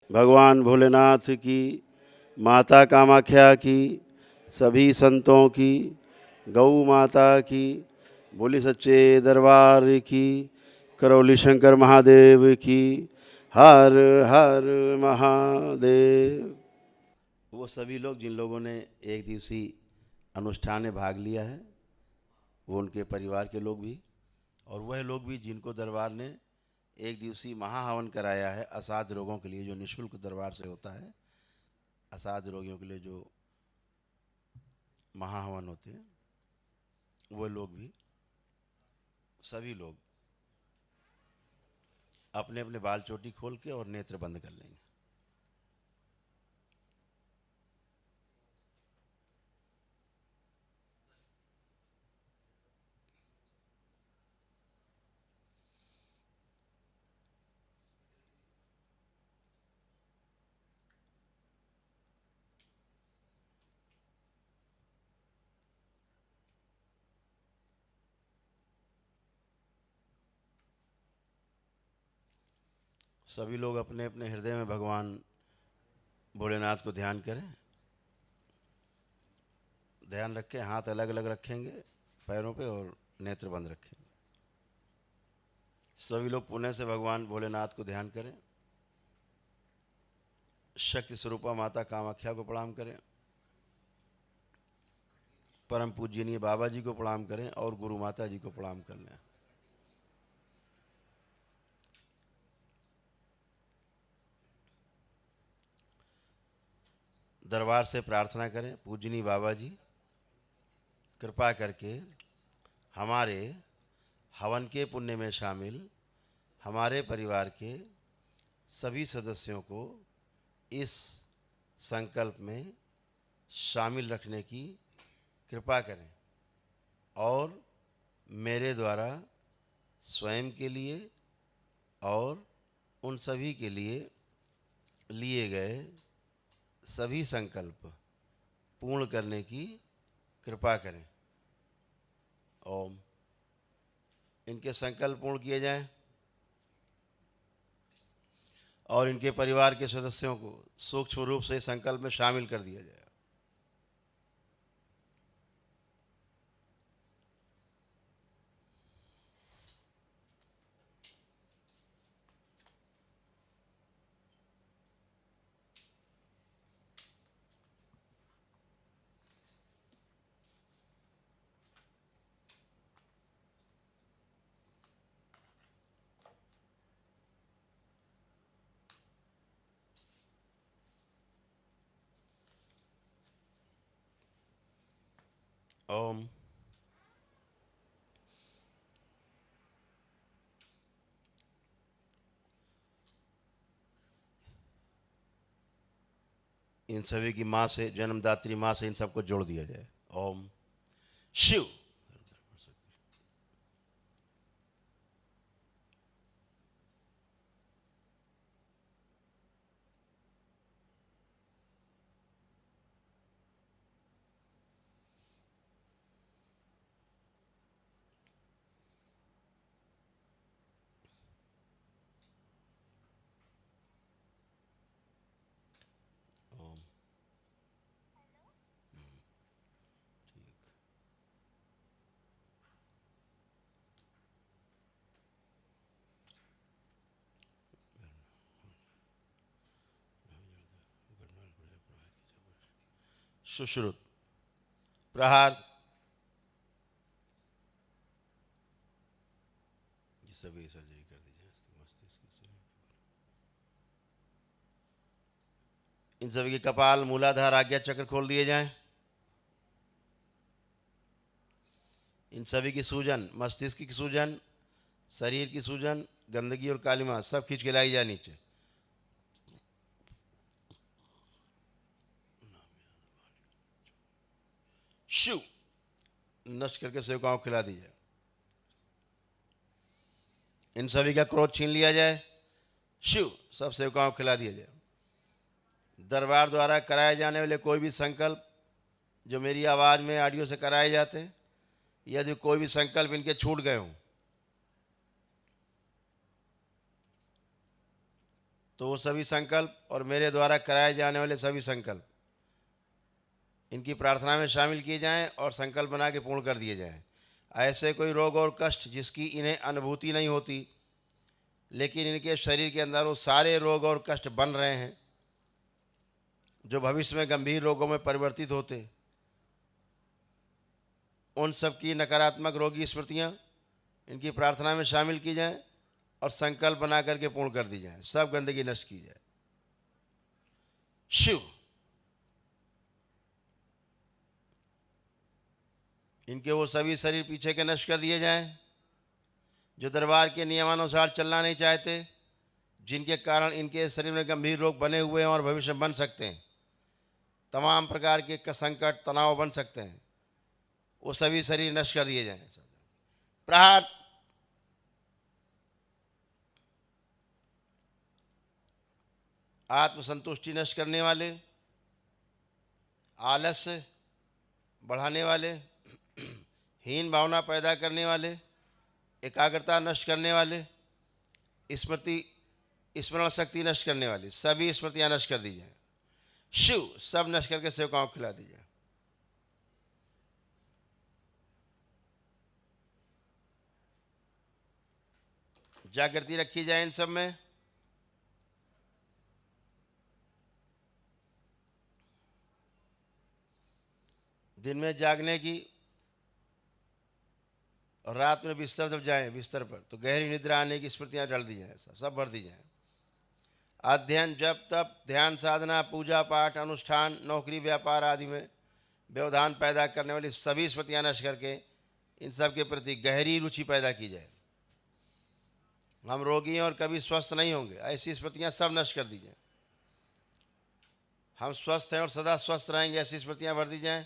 भगवान भोलेनाथ की, माता कामाख्या की, सभी संतों की, गौ माता की, बोली सच्चे दरबार की, करौली शंकर महादेव की, हर हर महादेव। वो सभी लोग जिन लोगों ने एक दिवसीय अनुष्ठान में भाग लिया है, वो उनके परिवार के लोग भी, और वह लोग भी जिनको दरबार ने एक दिवसीय महाहवन कराया है असाध्य रोगों के लिए, जो निःशुल्क दरबार से होता है, असाध्य रोगियों के लिए जो महाहवन होते हैं, वो लोग भी, सभी लोग अपने अपने बाल चोटी खोल के और नेत्र बंद कर लेंगे। सभी लोग अपने अपने हृदय में भगवान भोलेनाथ को ध्यान करें। ध्यान रखें, हाथ अलग अलग रखेंगे पैरों पे और नेत्र बंद रखेंगे। सभी लोग पुण्य से भगवान भोलेनाथ को ध्यान करें। शक्ति स्वरूपा माता कामाख्या को प्रणाम करें। परम पूजनीय बाबा जी को प्रणाम करें और गुरु माता जी को प्रणाम कर लें। दरबार से प्रार्थना करें, पूजनीय बाबा जी कृपा करके हमारे हवन के पुण्य में शामिल हमारे परिवार के सभी सदस्यों को इस संकल्प में शामिल रखने की कृपा करें और मेरे द्वारा स्वयं के लिए और उन सभी के लिए लिए गए सभी संकल्प पूर्ण करने की कृपा करें। ओम। इनके संकल्प पूर्ण किए जाएं और इनके परिवार के सदस्यों को सूक्ष्म रूप से संकल्प में शामिल कर दिया जाए। ओम। इन सभी की माँ से, जन्मदात्री माँ से इन सबको जोड़ दिया जाए। ओम शिव। ओम। सुश्रुत प्रहार। सभी सर्जरी कर दीजिए इसकी मस्तिष्क की। इन सभी के कपाल, मूलाधार, आज्ञा चक्र खोल दिए जाएं। इन सभी की सूजन, मस्तिष्क की सूजन, शरीर की सूजन, गंदगी और कालिमा सब खींच के लाई जाए नीचे। शिव। नष्ट करके सेवकाओं को खिला दीजिए। इन सभी का क्रोध छीन लिया जाए। शिव। सब सेवकाओं को खिला दिया जाए। दरबार द्वारा कराए जाने वाले कोई भी संकल्प जो मेरी आवाज़ में ऑडियो से कराए जाते हैं, यदि कोई भी संकल्प इनके छूट गए हों, तो वो सभी संकल्प और मेरे द्वारा कराए जाने वाले सभी संकल्प इनकी प्रार्थना में शामिल किए जाएं और संकल्प बना के पूर्ण कर दिए जाएं। ऐसे कोई रोग और कष्ट जिसकी इन्हें अनुभूति नहीं होती, लेकिन इनके शरीर के अंदर वो सारे रोग और कष्ट बन रहे हैं, जो भविष्य में गंभीर रोगों में परिवर्तित होते, उन सब की नकारात्मक रोगी स्मृतियाँ इनकी प्रार्थना में शामिल की जाएं और संकल्प बना करके पूर्ण कर दी जाए। सब गंदगी नष्ट की जाए। शिव इनके वो सभी शरीर पीछे के नष्ट कर दिए जाएं जो दरबार के नियमानुसार चलना नहीं चाहते, जिनके कारण इनके शरीर में गंभीर रोग बने हुए हैं और भविष्य में बन सकते हैं। तमाम प्रकार के संकट तनाव बन सकते हैं, वो सभी शरीर नष्ट कर दिए जाएं। प्रहार आत्मसंतुष्टि नष्ट करने वाले, आलस्य बढ़ाने वाले, हीन भावना पैदा करने वाले, एकाग्रता नष्ट करने वाले, स्मरण शक्ति नष्ट करने वाली सभी स्मृतियां नष्ट कर दी जाए। शिव सब नष्ट करके सेवकाओं को खिला दी जाए। जागृति रखी जाए इन सब में। दिन में जागने की और रात में बिस्तर जब जाएं बिस्तर पर तो गहरी निद्रा आने की स्मृतियां डाल दी जाएं, सब भर दी जाएं। अध्ययन जप तप ध्यान साधना पूजा पाठ अनुष्ठान नौकरी व्यापार आदि में व्यवधान पैदा करने वाली सभी स्मृतियां नष्ट करके इन सब के प्रति गहरी रुचि पैदा की जाए। हम रोगी हैं और कभी स्वस्थ नहीं होंगे, ऐसी स्मृतियां सब नष्ट कर दी जाएं। हम स्वस्थ हैं और सदा स्वस्थ रहेंगे, ऐसी स्मृतियां भर दी जाएं।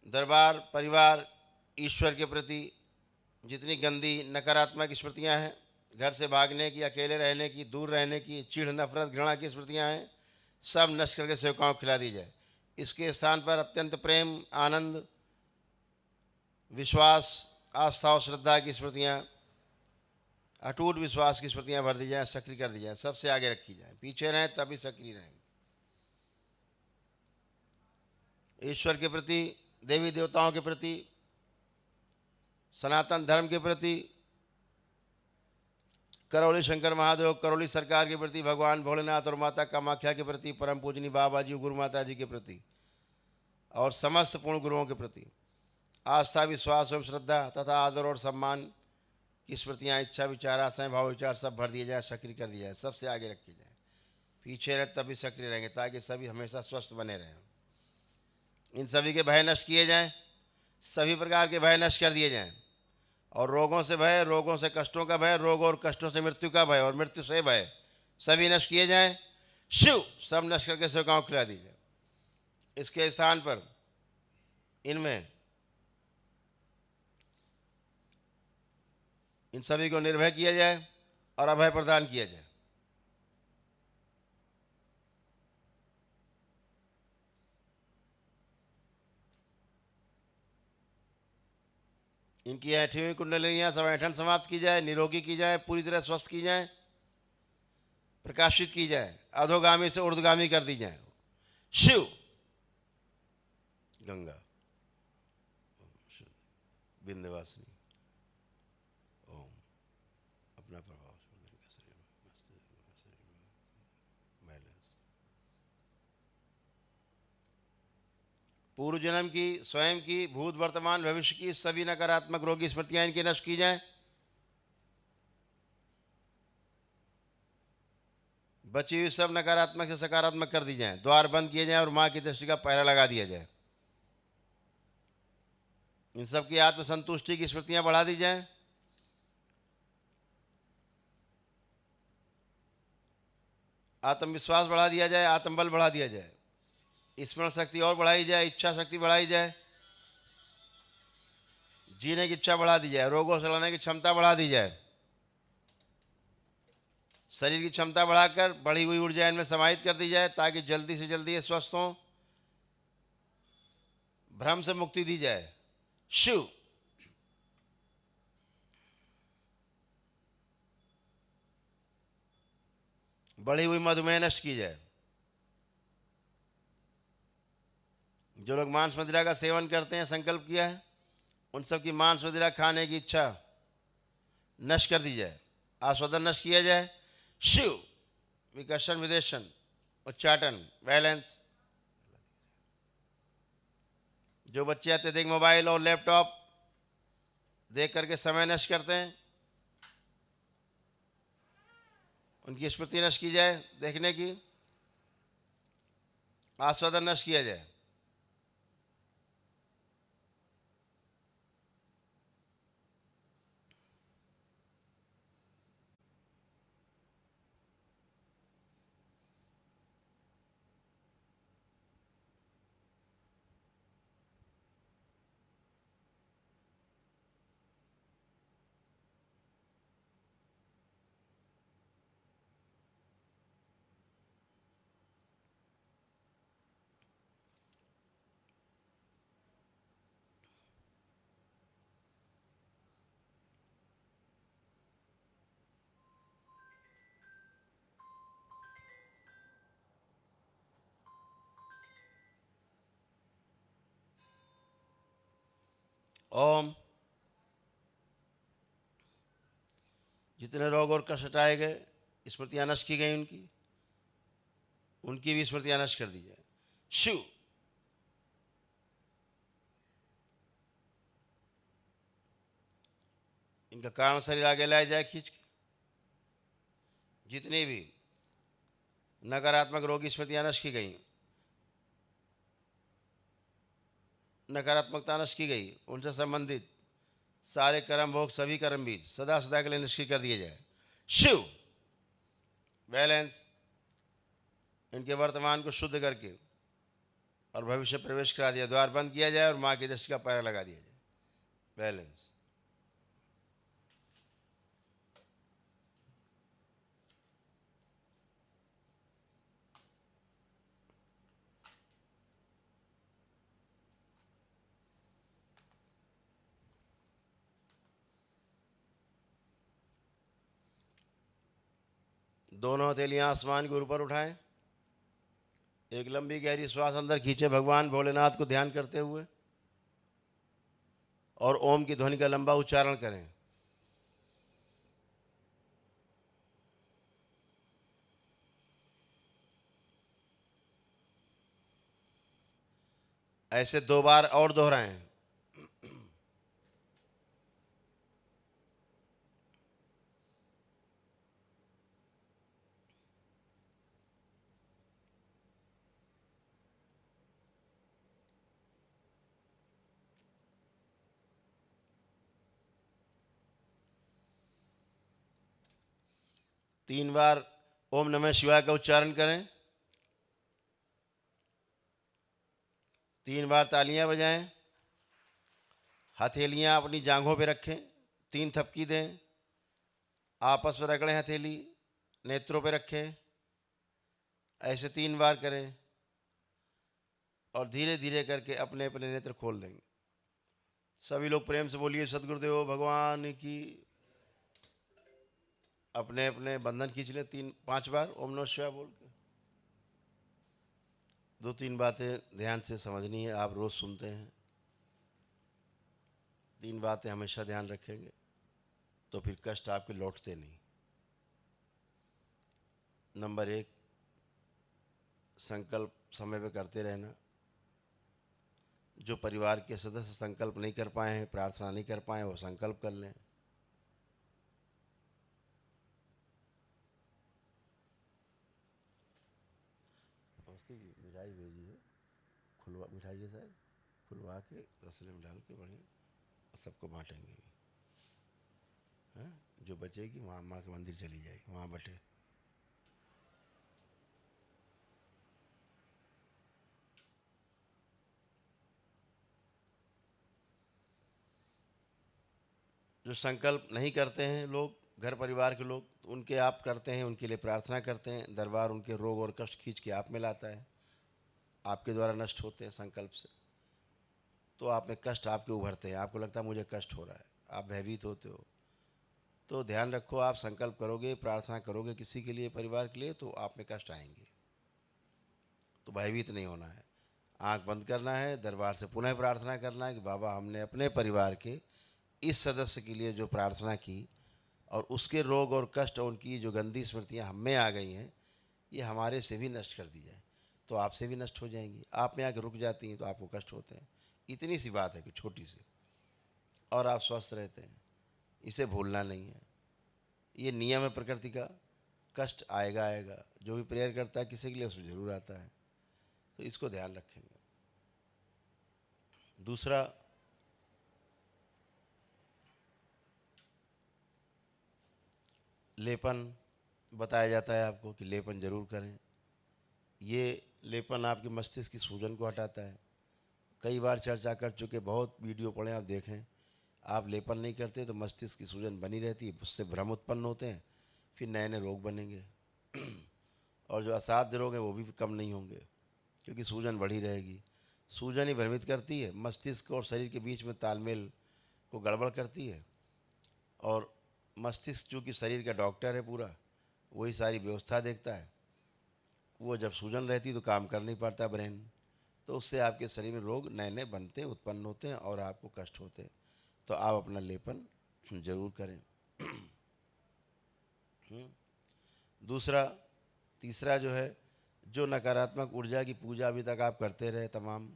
दरबार परिवार ईश्वर के प्रति जितनी गंदी नकारात्मक स्मृतियां हैं, घर से भागने की, अकेले रहने की, दूर रहने की, चिढ़ नफरत घृणा की स्मृतियां हैं, सब नष्ट करके सेवकाओं को खिला दी जाए। इसके स्थान पर अत्यंत प्रेम आनंद विश्वास आस्था और श्रद्धा की स्मृतियां, अटूट विश्वास की स्मृतियां भर दी जाएं, सक्रिय कर दी जाएं, सबसे आगे रखी जाएं। पीछे रहें तभी सक्रिय रहेंगे। ईश्वर के प्रति देवी देवताओं के प्रति सनातन धर्म के प्रति करौली शंकर महादेव करौली सरकार के प्रति भगवान भोलेनाथ और माता कामाख्या के प्रति परम पूजनी बाबा जी गुरु माता जी के प्रति और समस्त पूर्ण गुरुओं के प्रति आस्था विश्वास एवं श्रद्धा तथा आदर और सम्मान की स्मृतियाँ इच्छा विचार आशाएं भाव विचार सब भर दिए जाए, सक्रिय कर दिया जाए, सबसे आगे रखी जाए। पीछे रहे तभी सक्रिय रहेंगे ताकि सभी हमेशा स्वस्थ बने रहें। इन सभी के भय नष्ट किए जाएं, सभी प्रकार के भय नष्ट कर दिए जाएं और रोगों से भय, रोगों से कष्टों का भय, रोग और कष्टों से मृत्यु का भय और मृत्यु से भय सभी नष्ट किए जाएं। शिव सब नष्ट करके सेवकाओं को खिला दीजिए। इसके स्थान पर इनमें इन सभी को निर्भय किया जाए और अभय प्रदान किया जाए। इनकी ऐठी हुई कुंडलियाँ सब ऐठन समाप्त की जाए, निरोगी की जाए, पूरी तरह स्वस्थ की जाए, प्रकाशित की जाए, अधोगामी से ऊर्ध्वगामी कर दी जाए। शिव गंगा विंध्यवासिनी ओम अपना प्रभाव पूर्व जन्म की, स्वयं की, भूत वर्तमान भविष्य की सभी नकारात्मक रोगी स्मृतियां इनकी नष्ट की जाएं। बची हुई सब नकारात्मक से सकारात्मक कर दी जाएं, द्वार बंद किए जाएं और मां की दृष्टि का पहरा लगा दिया जाए। इन सब की आत्मसंतुष्टि की स्मृतियां बढ़ा दी जाएं। आत्मविश्वास बढ़ा दिया जाए, आत्मबल बढ़ा दिया जाए, स्मरण शक्ति और बढ़ाई जाए, इच्छा शक्ति बढ़ाई जाए, जीने की इच्छा बढ़ा दी जाए, रोगों से लड़ने की क्षमता बढ़ा दी जाए, शरीर की क्षमता बढ़ाकर बढ़ी हुई ऊर्जा इनमें समाहित कर दी जाए ताकि जल्दी से जल्दी ये स्वस्थ हों, भ्रम से मुक्ति दी जाए। शिव बढ़ी हुई मधुमेह नष्ट की जाए। जो लोग मांस मदिरा का सेवन करते हैं, संकल्प किया है, उन सब की मांस मदिरा खाने की इच्छा नष्ट कर दी जाए, आस्वादन नष्ट किया जाए। शिव विकर्षण विदेशन उच्चाटन बैलेंस। जो बच्चे अत्यधिक मोबाइल और लैपटॉप देख करके समय नष्ट करते हैं, उनकी स्मृति नष्ट की जाए, देखने की, आस्वादन नष्ट किया जाए। ओम। जितने रोग और कष्ट हटाए गए, स्मृतियां नष्ट की गई, उनकी भी स्मृतियां नष्ट कर दी जाए। शिव इनका कारण शरीर आगे लाया जाए खींच के। जितनी भी नकारात्मक रोगी स्मृतियां नष्ट की गई, नकारात्मकता नष्ट की गई, उनसे संबंधित सारे कर्म भोग, सभी कर्म बीज सदा सदा के लिए निष्क्रिय कर दिए जाए। शिव बैलेंस। इनके वर्तमान को शुद्ध करके और भविष्य प्रवेश करा दिया, द्वार बंद किया जाए और माँ की दृष्टि का पैर लगा दिया जाए। बैलेंस। दोनों हथेलियां आसमान के ऊपर उठाएं। एक लंबी गहरी श्वास अंदर खींचे, भगवान भोलेनाथ को ध्यान करते हुए, और ओम की ध्वनि का लंबा उच्चारण करें। ऐसे 2 बार और दोहराएं। तीन बार ओम नमः शिवाय का उच्चारण करें। 3 बार तालियां बजाएं। हथेलियां अपनी जांघों पे रखें, 3 थपकी दें, आपस में रगड़ें, हथेली नेत्रों पे रखें। ऐसे 3 बार करें और धीरे धीरे करके अपने अपने नेत्र खोल देंगे। सभी लोग प्रेम से बोलिए सद्गुरुदेव भगवान की। अपने अपने बंधन खींच लें 5 बार ओम नमः शिवाय बोल के। 2-3 बातें ध्यान से समझनी है, आप रोज सुनते हैं। 3 बातें हमेशा ध्यान रखेंगे तो फिर कष्ट आपके लौटते नहीं। नंबर 1, संकल्प समय पे करते रहना। जो परिवार के सदस्य संकल्प नहीं कर पाए हैं, प्रार्थना नहीं कर पाए, वो संकल्प कर लें। जी मिठाई भेजी है, खुलवा मिठाई है सर, खुलवा के तसले में डाल के बढ़िया सबको बांटेंगे। हाँ, जो बचेगी वहाँ माँ के मंदिर चली जाएगी, वहाँ बटे। जो संकल्प नहीं करते हैं लोग, घर परिवार के लोग, तो उनके आप करते हैं, उनके लिए प्रार्थना करते हैं। दरबार उनके रोग और कष्ट खींच के आप में लाता है, आपके द्वारा नष्ट होते हैं संकल्प से। तो आप में कष्ट आपके उभरते हैं, आपको लगता है मुझे कष्ट हो रहा है, आप भयभीत होते हो। तो ध्यान रखो, आप संकल्प करोगे, प्रार्थना करोगे किसी के लिए, परिवार के लिए, तो आप में कष्ट आएंगे। तो भयभीत नहीं होना है, आंख बंद करना है, दरबार से पुनः प्रार्थना करना है कि बाबा हमने अपने परिवार के इस सदस्य के लिए जो प्रार्थना की और उसके रोग और कष्ट और उनकी जो गंदी स्मृतियाँ हम में आ गई हैं, ये हमारे से भी नष्ट कर दी जाए, तो आपसे भी नष्ट हो जाएंगी। आप में आके रुक जाती हैं तो आपको कष्ट होते हैं। इतनी सी बात है कि छोटी सी, और आप स्वस्थ रहते हैं। इसे भूलना नहीं है, ये नियम है प्रकृति का। कष्ट आएगा आएगा, जो भी प्रेयर करता है किसी के लिए उसमें जरूर आता है, तो इसको ध्यान रखेंगे। दूसरा, लेपन बताया जाता है आपको कि लेपन जरूर करें। ये लेपन आपके मस्तिष्क की सूजन को हटाता है। कई बार चर्चा कर चुके, बहुत वीडियो पढ़े, आप देखें। आप लेपन नहीं करते तो मस्तिष्क की सूजन बनी रहती है, उससे भ्रम उत्पन्न होते हैं, फिर नए नए रोग बनेंगे और जो असाध्य रोग हैं वो भी कम नहीं होंगे, क्योंकि सूजन बढ़ी रहेगी। सूजन ही भ्रमित करती है, मस्तिष्क और शरीर के बीच में तालमेल को गड़बड़ करती है। और मस्तिष्क चूँकि शरीर का डॉक्टर है पूरा, वही सारी व्यवस्था देखता है, वो जब सूजन रहती तो काम कर नहीं पाता ब्रेन, तो उससे आपके शरीर में रोग नए नए बनते हैं, उत्पन्न होते हैं और आपको कष्ट होते हैं। तो आप अपना लेपन जरूर करें। दूसरा, तीसरा जो है, जो नकारात्मक ऊर्जा की पूजा अभी तक आप करते रहे, तमाम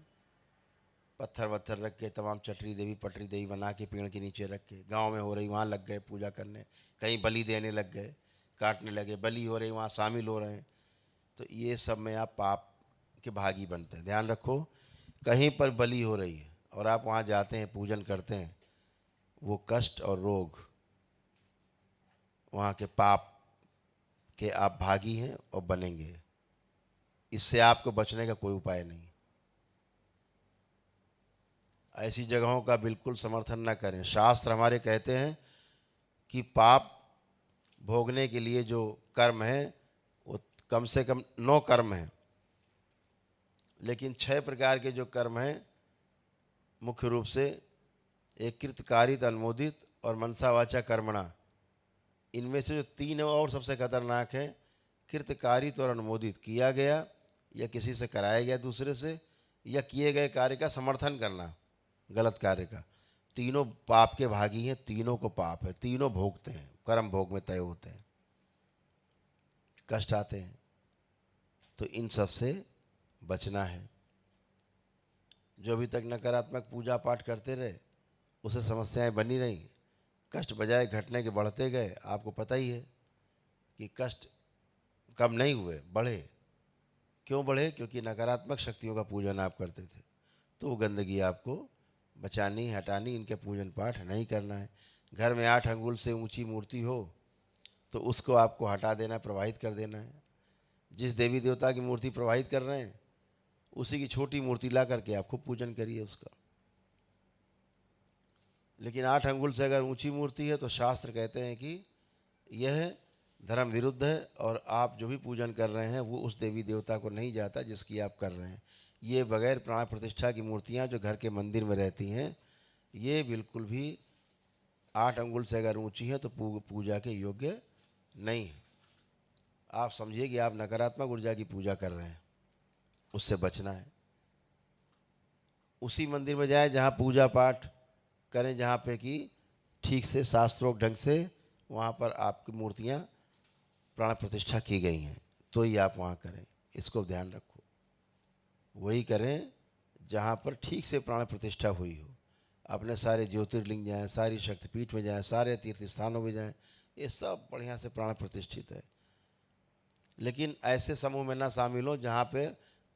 पत्थर वत्थर रख के, तमाम चटरी देवी पटरी देवी बना के पेड़ के नीचे रख के, गांव में हो रही वहाँ लग गए पूजा करने, कहीं बलि देने लग गए, काटने लगे, बलि हो रही वहाँ शामिल हो रहे हैं, तो ये सब में आप पाप के भागी बनते हैं। ध्यान रखो, कहीं पर बलि हो रही है और आप वहाँ जाते हैं, पूजन करते हैं, वो कष्ट और रोग, वहाँ के पाप के आप भागी हैं और बनेंगे। इससे आपको बचने का कोई उपाय नहीं। ऐसी जगहों का बिल्कुल समर्थन न करें। शास्त्र हमारे कहते हैं कि पाप भोगने के लिए जो कर्म है वो कम से कम 9 कर्म हैं, लेकिन 6 प्रकार के जो कर्म हैं मुख्य रूप से, एक कृतकारित, अनुमोदित और मनसा वाचा कर्मणा। इनमें से जो 3 और सबसे खतरनाक है, कृतकारित और अनुमोदित, किया गया या किसी से कराया गया दूसरे से, या किए गए कार्य का समर्थन करना, गलत कार्य का, तीनों पाप के भागी हैं, तीनों को पाप है, तीनों भोगते हैं, कर्म भोग में तय होते हैं, कष्ट आते हैं। तो इन सब से बचना है। जो अभी तक नकारात्मक पूजा पाठ करते रहे उसे समस्याएं बनी रहीं, कष्ट बजाय घटने के बढ़ते गए। आपको पता ही है कि कष्ट कम नहीं हुए, बढ़े। क्यों बढ़े? क्योंकि नकारात्मक शक्तियों का पूजन आप करते थे। तो वो गंदगी आपको बचानी, हटानी, इनके पूजन पाठ नहीं करना है। घर में 8 अंगुल से ऊंची मूर्ति हो तो उसको आपको हटा देना, प्रवाहित कर देना है। जिस देवी देवता की मूर्ति प्रवाहित कर रहे हैं उसी की छोटी मूर्ति ला करके आप खूब पूजन करिए उसका। लेकिन 8 अंगुल से अगर ऊंची मूर्ति है तो शास्त्र कहते हैं कि यह धर्म विरुद्ध है और आप जो भी पूजन कर रहे हैं वो उस देवी देवता को नहीं जाता जिसकी आप कर रहे हैं। ये बगैर प्राण प्रतिष्ठा की मूर्तियाँ जो घर के मंदिर में रहती हैं, ये बिल्कुल भी 8 अंगुल से अगर ऊंची है तो पूजा के योग्य नहीं है। आप समझिए कि आप नकारात्मक ऊर्जा की पूजा कर रहे हैं, उससे बचना है। उसी मंदिर में जाएं जहाँ पूजा पाठ करें, जहाँ पे कि ठीक से शास्त्रोक्त ढंग से वहाँ पर आपकी मूर्तियाँ प्राण प्रतिष्ठा की गई हैं, तो ही आप वहाँ करें। इसको ध्यान रखो, वही करें जहाँ पर ठीक से प्राण प्रतिष्ठा हुई हो। अपने सारे ज्योतिर्लिंग जाएं, सारी शक्तिपीठ में जाएं, सारे तीर्थ स्थानों में जाएं, ये सब बढ़िया से प्राण प्रतिष्ठित है। लेकिन ऐसे समूह में ना शामिल हो जहाँ पे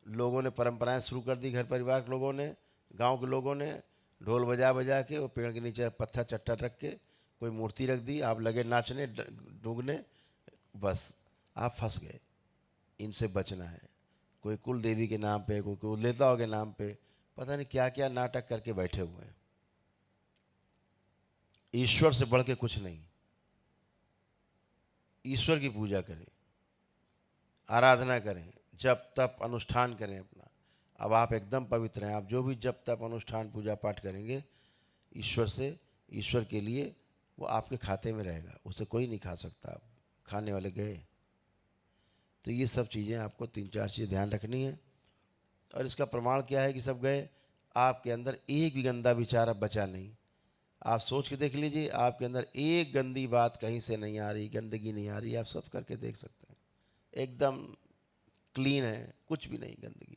लोगों ने परंपराएं शुरू कर दी, घर परिवार के लोगों ने, गांव के लोगों ने ढोल बजा बजा के वो पेड़ के नीचे पत्थर चट्टा रख के कोई मूर्ति रख दी, आप लगे नाचने डूंगने, बस आप फंस गए। इनसे बचना है। कोई कुल देवी के नाम पे, कोई कुल देवताओं के नाम पे पता नहीं क्या क्या नाटक करके बैठे हुए हैं। ईश्वर से बढ़ के कुछ नहीं। ईश्वर की पूजा करें, आराधना करें, जप तप अनुष्ठान करें अपना। अब आप एकदम पवित्र हैं। आप जो भी जप तप अनुष्ठान पूजा पाठ करेंगे ईश्वर से, ईश्वर के लिए वो आपके खाते में रहेगा, उसे कोई नहीं खा सकता। आप खाने वाले गए। तो ये सब चीज़ें आपको 3-4 चीज़ें ध्यान रखनी है। और इसका प्रमाण क्या है कि सब गए, आपके अंदर एक भी गंदा विचार अब बचा नहीं। आप सोच के देख लीजिए, आपके अंदर एक गंदी बात कहीं से नहीं आ रही, गंदगी नहीं आ रही। आप सब करके देख सकते हैं, एकदम क्लीन है, कुछ भी नहीं गंदगी,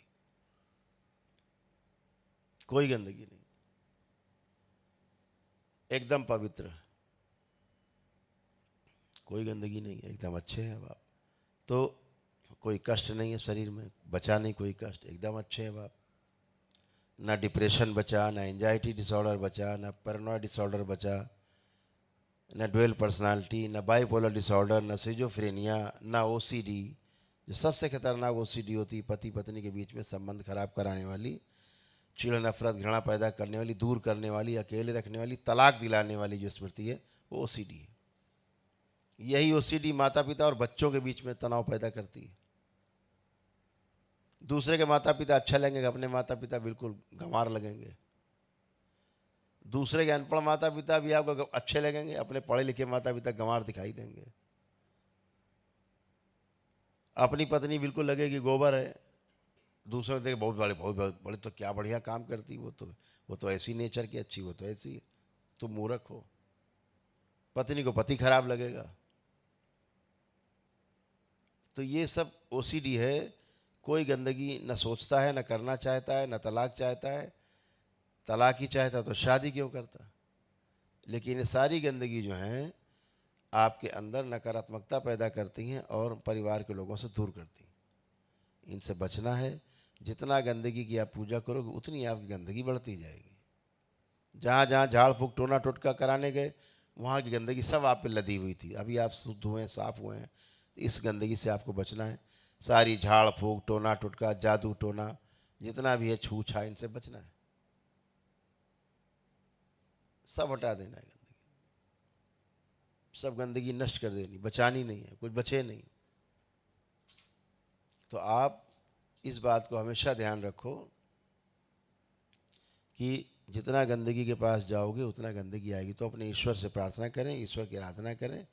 कोई गंदगी नहीं, एकदम पवित्र, कोई गंदगी नहीं, एकदम अच्छे हैं अब आप। तो कोई कष्ट नहीं है शरीर में, बचा नहीं कोई कष्ट, एकदम अच्छे हैं अब आप। ना डिप्रेशन बचा, ना एंजाइटी डिसऑर्डर बचा, ना पैरानॉइड डिसऑर्डर बचा, न ड्वेल पर्सनालिटी, न बाइपोलर डिसऑर्डर, न सिजोफ्रेनिया, न ओसीडी। जो सबसे खतरनाक ओसीडी होती है, पति पत्नी के बीच में संबंध खराब कराने वाली, चिढ़ नफरत घृणा पैदा करने वाली, दूर करने वाली, अकेले रखने वाली, तलाक दिलाने वाली जो स्मृति है, वो ओसीडी है। यही ओसीडी माता पिता और बच्चों के बीच में तनाव पैदा करती है। दूसरे के माता पिता अच्छा लगेंगे, अपने माता पिता बिल्कुल गंवार लगेंगे। दूसरे के अनपढ़ माता पिता भी आपको अच्छे लगेंगे, अपने पढ़े लिखे माता पिता गंवार दिखाई देंगे। अपनी पत्नी बिल्कुल लगेगी गोबर है, दूसरों देखे बहुत बड़े, तो क्या बढ़िया काम करती, वो तो ऐसी नेचर की अच्छी, वो तो ऐसी है, तुम मूर्ख हो। पत्नी को पति खराब लगेगा। तो ये सब ओसीडी है। कोई गंदगी न सोचता है, न करना चाहता है, न तलाक चाहता है। तलाक ही चाहता तो शादी क्यों करता। लेकिन ये सारी गंदगी जो है आपके अंदर नकारात्मकता पैदा करती हैं और परिवार के लोगों से दूर करती हैं। इनसे बचना है। जितना गंदगी की आप पूजा करोगे उतनी आपकी गंदगी बढ़ती जाएगी। जहाँ जहाँ झाड़ फूक टोना टोटका कराने गए, वहाँ की गंदगी सब आप पे लदी हुई थी। अभी आप शुद्ध हुए हैं, साफ हुए हैं, इस गंदगी से आपको बचना है। सारी झाड़ फूक टोना टोटका जादू टोना जितना भी है छू छा, इनसे बचना है, सब हटा देना है। गंदगी सब गंदगी नष्ट कर देनी, बचानी नहीं है, कुछ बचे नहीं। तो आप इस बात को हमेशा ध्यान रखो कि जितना गंदगी के पास जाओगे उतना गंदगी आएगी। तो अपने ईश्वर से प्रार्थना करें, ईश्वर की आराधना करें,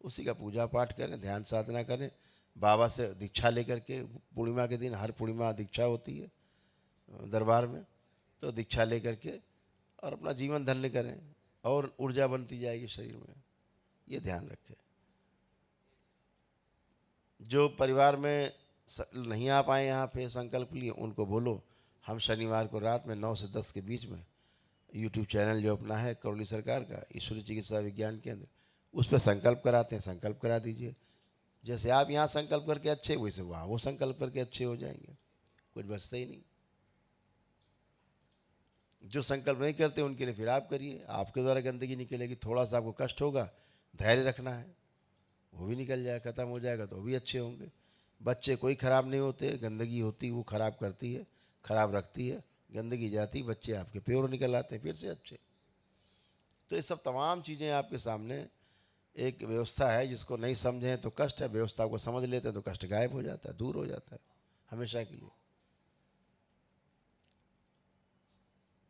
उसी का पूजा पाठ करें, ध्यान साधना करें। बाबा से दीक्षा लेकर के, पूर्णिमा के दिन हर पूर्णिमा दीक्षा होती है दरबार में, तो दीक्षा लेकर के और अपना जीवन धन्य करें और ऊर्जा बनती जाएगी शरीर में। ये ध्यान रखें। जो परिवार में नहीं आ पाए यहाँ पे संकल्प लिए, उनको बोलो हम शनिवार को रात में 9 से 10 के बीच में यूट्यूब चैनल जो अपना है करौली सरकार का, ईश्वरीय चिकित्सा विज्ञान केंद्र, उस पर संकल्प कराते हैं। संकल्प करा दीजिए। जैसे आप यहाँ संकल्प करके अच्छे, वैसे वहाँ वो संकल्प करके अच्छे हो जाएंगे। कुछ बचता ही नहीं। जो संकल्प नहीं करते उनके लिए फिर आप करिए, आपके द्वारा गंदगी निकलेगी। थोड़ा सा आपको कष्ट होगा, धैर्य रखना है, वो भी निकल जाएगा, ख़त्म हो जाएगा, तो वो भी अच्छे होंगे। बच्चे कोई ख़राब नहीं होते, गंदगी होती वो ख़राब करती है, ख़राब रखती है। गंदगी जाती, बच्चे आपके प्योर निकल आते हैं फिर से अच्छे। तो ये सब तमाम चीज़ें आपके सामने एक व्यवस्था है। जिसको नहीं समझें तो कष्ट है, व्यवस्था को समझ लेते हैं तो कष्ट गायब हो जाता है, दूर हो जाता है हमेशा के लिए।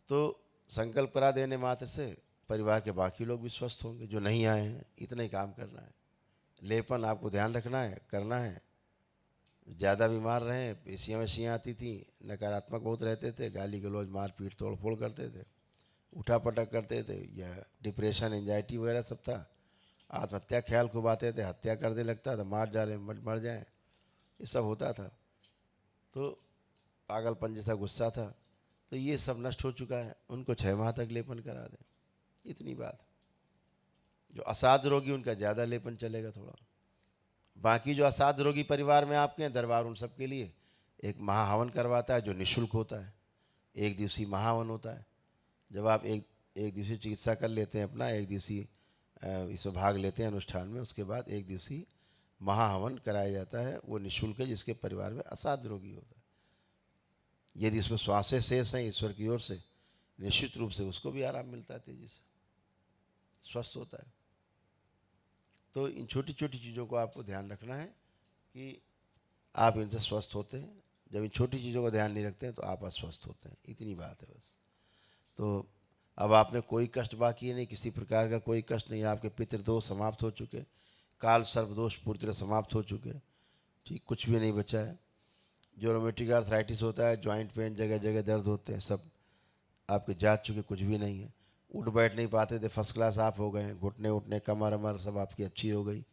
तो संकल्प करा देने मात्र से परिवार के बाकी लोग भी स्वस्थ होंगे। जो नहीं आए हैं, इतना ही काम करना है। लेपन आपको ध्यान रखना है, करना है। ज़्यादा बीमार रहे, पेशियाँ वेशियाँ आती थी, नकारात्मक बहुत रहते थे, गाली गलौज मार पीट तोड़ फोड़ करते थे, उठा पटक करते थे, या डिप्रेशन एंजाइटी वगैरह सब था। आत्महत्या ख्याल खूब आते थे, हत्या कर दे लगता था, मार डाले मर जाएं, ये सब होता था। तो पागलपन जैसा गुस्सा था। तो ये सब नष्ट हो चुका है। उनको 6 माह तक लेपन करा दें, इतनी बात। जो असाध रोगी उनका ज़्यादा लेपन चलेगा थोड़ा। बाकी जो असाध रोगी परिवार में आपके हैं, दरबार उन सब के लिए एक महाहवन करवाता है जो निःशुल्क होता है। 1 दिवसीय महाहवन होता है। जब आप एक दिवसीय चिकित्सा कर लेते हैं अपना, 1 दिवसीय इसमें भाग लेते हैं अनुष्ठान में, उसके बाद 1 दिवसीय महाहवन कराया जाता है। वो निःशुल्क है, जिसके परिवार में असाध रोगी होता है। यदि उसमें श्वासें शेष हैं ईश्वर की ओर से, निश्चित रूप से उसको भी आराम मिलता है, तेजी से स्वस्थ होता है। तो इन छोटी छोटी चीज़ों को आपको ध्यान रखना है कि आप इनसे स्वस्थ होते हैं। जब इन छोटी चीज़ों का ध्यान नहीं रखते हैं तो आप अस्वस्थ होते हैं, इतनी बात है बस। तो अब आप में कोई कष्ट बाकी नहीं, किसी प्रकार का कोई कष्ट नहीं। आपके पितृदोष समाप्त हो चुके, काल सर्पदोष पूरी तरह समाप्त हो चुके, ठीक, कुछ भी नहीं बचा है। जो रोमेटिक आर्थराइटिस होता है, जॉइंट पेन, जगह जगह दर्द होते हैं, सब आपके जाग चुके, कुछ भी नहीं है। उठ बैठ नहीं पाते थे, फर्स्ट क्लास आप हो गए हैं। घुटने उठने, कमर अमर सब आपकी अच्छी हो गई,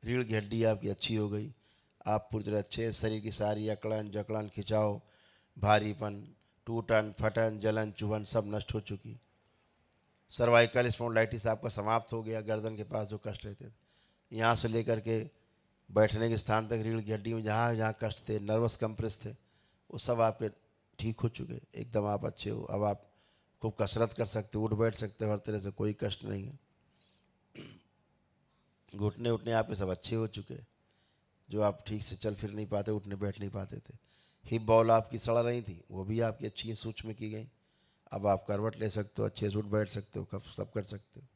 रीढ़ की हड्डी आपकी अच्छी हो गई, आप पूरी तरह अच्छे। शरीर की सारी अकड़न जकड़न खिंचाव, भारीपन, टूटन फटन जलन चुभन सब नष्ट हो चुकी। सर्वाइकल स्पॉन्डिलाइटिस आपका समाप्त हो गया। गर्दन के पास जो कष्ट रहते थे, यहाँ से लेकर के बैठने के स्थान तक, रीढ़ की हड्डी में जहाँ जहाँ कष्ट थे, नर्वस कंप्रेस थे, वो सब आपके ठीक हो चुके, एकदम आप अच्छे हो। अब आप खूब कसरत कर सकते हो, उठ बैठ सकते हो, हर तरह से कोई कष्ट नहीं है। घुटने उठने आपके सब अच्छे हो चुके, जो आप ठीक से चल फिर नहीं पाते, उठने बैठ नहीं पाते थे। हिप बॉल आपकी सड़ रही थी, वो भी आपकी अच्छी सूक्ष्म की गई। अब आप करवट ले सकते हो, अच्छे से उठ बैठ सकते हो, कब सब कर सकते हो।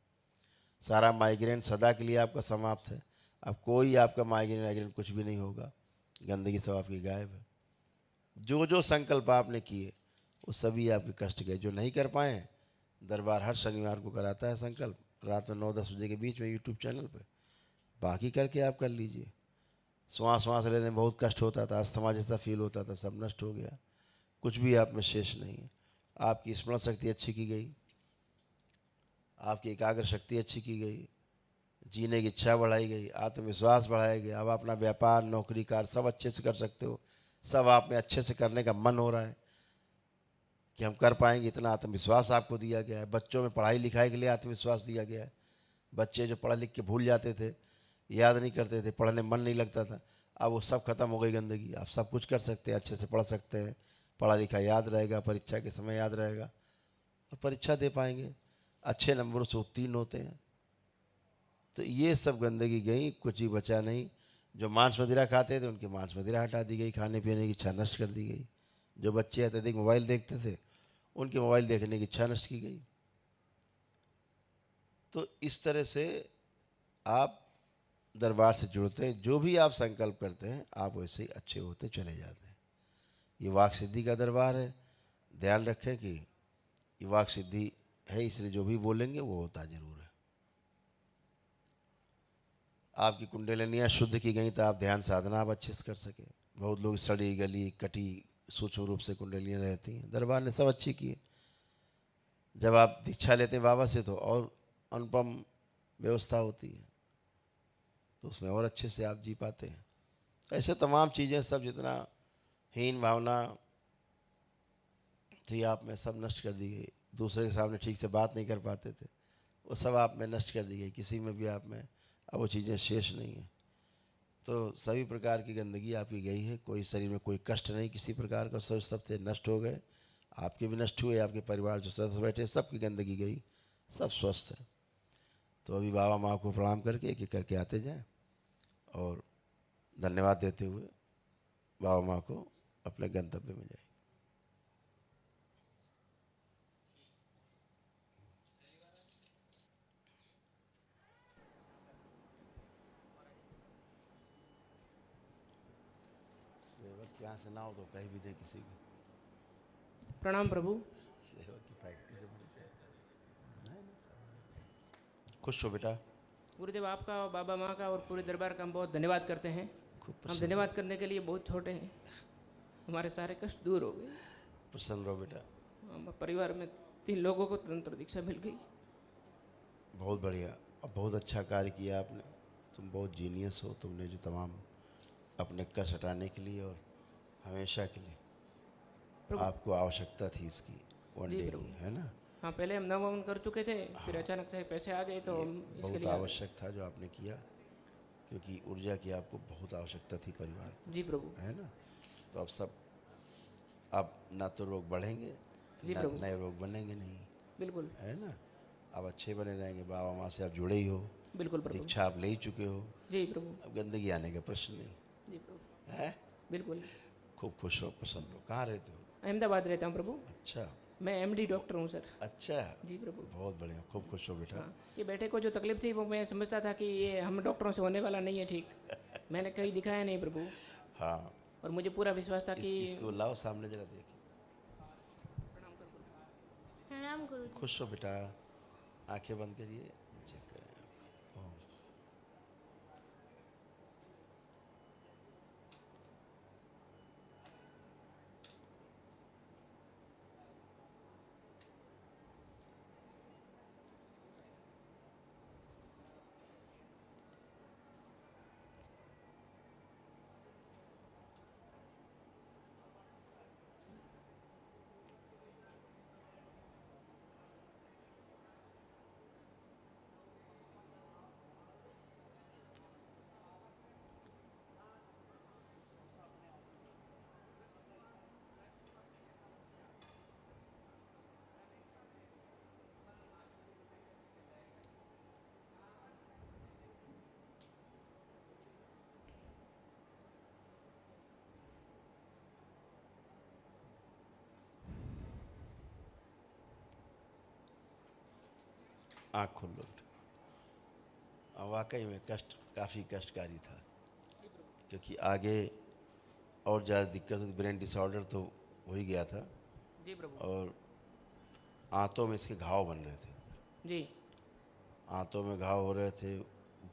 सारा माइग्रेन सदा के लिए आपका समाप्त है। अब कोई आपका माइग्रेन वाइग्रेन कुछ भी नहीं होगा, गंदगी सब आपकी गायब है। जो जो संकल्प आपने किए वो सभी आपके कष्ट गए। जो नहीं कर पाए, दरबार हर शनिवार को कराता है संकल्प, रात में 9-10 बजे के बीच में यूट्यूब चैनल पे। बाकी करके आप कर लीजिए। श्वास लेने में बहुत कष्ट होता था, अस्थमा जैसा फील होता था, सब नष्ट हो गया, कुछ भी आप में शेष नहीं है। आपकी स्मरण शक्ति अच्छी की गई, आपकी एकाग्र शक्ति अच्छी की गई, जीने की इच्छा बढ़ाई गई, आत्मविश्वास बढ़ाया गया। अब अपना व्यापार, नौकरी, कार सब अच्छे से कर सकते हो। सब आप में अच्छे से करने का मन हो रहा है कि हम कर पाएंगे, इतना आत्मविश्वास आपको दिया गया है। बच्चों में पढ़ाई लिखाई के लिए आत्मविश्वास दिया गया है। बच्चे जो पढ़ लिख के भूल जाते थे, याद नहीं करते थे, पढ़ने मन नहीं लगता था, अब वो सब खत्म हो गई गंदगी। आप सब कुछ कर सकते हैं, अच्छे से पढ़ सकते हैं, पढ़ा लिखा याद रहेगा, परीक्षा के समय याद रहेगा और परीक्षा दे पाएंगे, अच्छे नंबरों से उत्तीर्ण होते हैं। तो ये सब गंदगी गई, कुछ ही बचा नहीं। जो मांस मदिरा खाते थे, उनकी मांस मदिरा हटा दी गई, खाने पीने की इच्छा नष्ट कर दी गई। जो बच्चे अत्यधिक मोबाइल देखते थे, उनकी मोबाइल देखने की इच्छा नष्ट की गई। तो इस तरह से आप दरबार से जुड़ते हैं, जो भी आप संकल्प करते हैं, आप वैसे ही अच्छे होते चले जाते हैं। ये वाक सिद्धि का दरबार है। ध्यान रखें कि ये वाक सिद्धि है, इसलिए जो भी बोलेंगे वो होता जरूर है। आपकी कुंडलिनियाँ शुद्ध की गई तो आप ध्यान साधना आप अच्छे से कर सके। बहुत लोग सड़ी गली कटी सूक्ष्म रूप से कुंडलियाँ रहती हैं, दरबार ने सब अच्छी की है। जब आप दीक्षा लेते हैं बाबा से तो और अनुपम व्यवस्था होती है, तो उसमें और अच्छे से आप जी पाते हैं। ऐसे तमाम चीज़ें सब, जितना हीन भावना थी आप में, सब नष्ट कर दी गई। दूसरे के सामने ठीक से बात नहीं कर पाते थे, वो सब आप में नष्ट कर दी गई। किसी में भी आप में अब वो चीज़ें शेष नहीं हैं। तो सभी प्रकार की गंदगी आपकी गई है, कोई शरीर में कोई कष्ट नहीं किसी प्रकार का, सब से नष्ट हो गए। आपके भी नष्ट हुए, आपके परिवार जो सदस्य बैठे सबकी गंदगी गई, सब स्वस्थ है। तो अभी बाबा माँ को प्रणाम करके एक एक करके आते जाएं और धन्यवाद देते हुए बाबा माँ को अपने गंतव्य में जाए। सेवक यहाँ से ना हो तो कहीं भी दे किसी को। प्रणाम प्रभु। सेवक की फैक्ट्री से खुश हो बेटा। गुरुदेव आपका और बाबा माँ का और पूरे दरबार का हम बहुत धन्यवाद करते हैं। खूब हम प्रसन्न धन्यवाद करने के लिए बहुत छोटे हैं, हमारे सारे कष्ट दूर हो गए। प्रसन्न रहो बेटा। हम परिवार में 3 लोगों को तंत्र दीक्षा मिल गई। बहुत बढ़िया, अब बहुत अच्छा कार्य किया आपने। तुम बहुत जीनियस हो, तुमने जो तमाम अपने कष्ट हटाने के लिए और हमेशा के लिए प्रभु आपको आवश्यकता थी इसकी, वन जी डे प्रभु। की, है ना। हाँ, पहले हम नवम कर चुके थे, फिर अचानक से पैसे आ गए तो ये हम इसके बहुत लिए आ गए। आवश्यक था जो आपने किया, क्योंकि ऊर्जा की आपको बहुत आवश्यकता थी परिवार को, जी प्रभु। है ना। तो अब सब, अब ना तो रोग बढ़ेंगे, जी ना प्रभु। नए रोग बनेंगे नहीं, बिल्कुल है ना। अब अच्छे बने रहेंगे। बाबा माँ से आप जुड़े ही हो, बिल्कुल प्रभु। दीक्षा आप ले ही चुके हो, जी प्रभु। अब गंदगी आने का प्रश्न नहीं जी प्रभु। है। बिल्कुल। खूब खुश रहो, प्रसन्न रहो। कहाँ रहते हो? अहमदाबाद रहता हूँ प्रभु। अच्छा मैं MD डॉक्टर हूँ सर। अच्छा, जी प्रभु। बहुत बढ़िया, खूब खुश हो बेटा। हाँ, ये बेटे को जो तकलीफ थी वो मैं समझता था कि ये हम डॉक्टरों से होने वाला नहीं है ठीक। मैंने कहीं दिखाया नहीं प्रभु, हाँ, और मुझे पूरा विश्वास था कि इसको लाओ सामने जरा देखिए। प्रणाम करो प्रभु। प्रणाम गुरुजी। खुश हो बेटा, आंखें बंद करिए, चेक करें। ओम। आँख खोल लो बेटा। वाकई में कष्ट काफ़ी कष्टकारी था, क्योंकि आगे और ज़्यादा दिक्कत हुई। ब्रेन डिसऑर्डर तो हो ही गया था, जी प्रभु। और आंतों में इसके घाव बन रहे थे। जी आंतों में घाव हो रहे थे।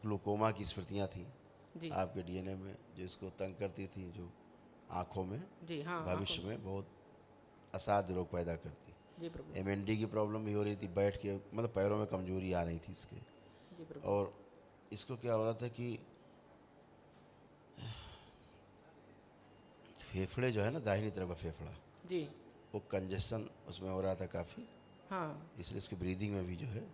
ग्लूकोमा की स्मृतियाँ थी जी आपके डीएनए में, जो इसको तंग करती थी, जो आँखों में जी। हाँ भविष्य में बहुत असाध्य रोग पैदा करती। जी प्रभु। एमएनडी की प्रॉब्लम भी हो रही थी, बैठ के मतलब पैरों में कमजोरी आ रही थी इसके। जी प्रभु। और इसको क्या हो रहा था कि फेफड़े जो है ना, दाहिनी तरफ का फेफड़ा, जी वो कंजेशन उसमें हो रहा था काफ़ी, हाँ इसलिए इसकी ब्रीदिंग में भी जो है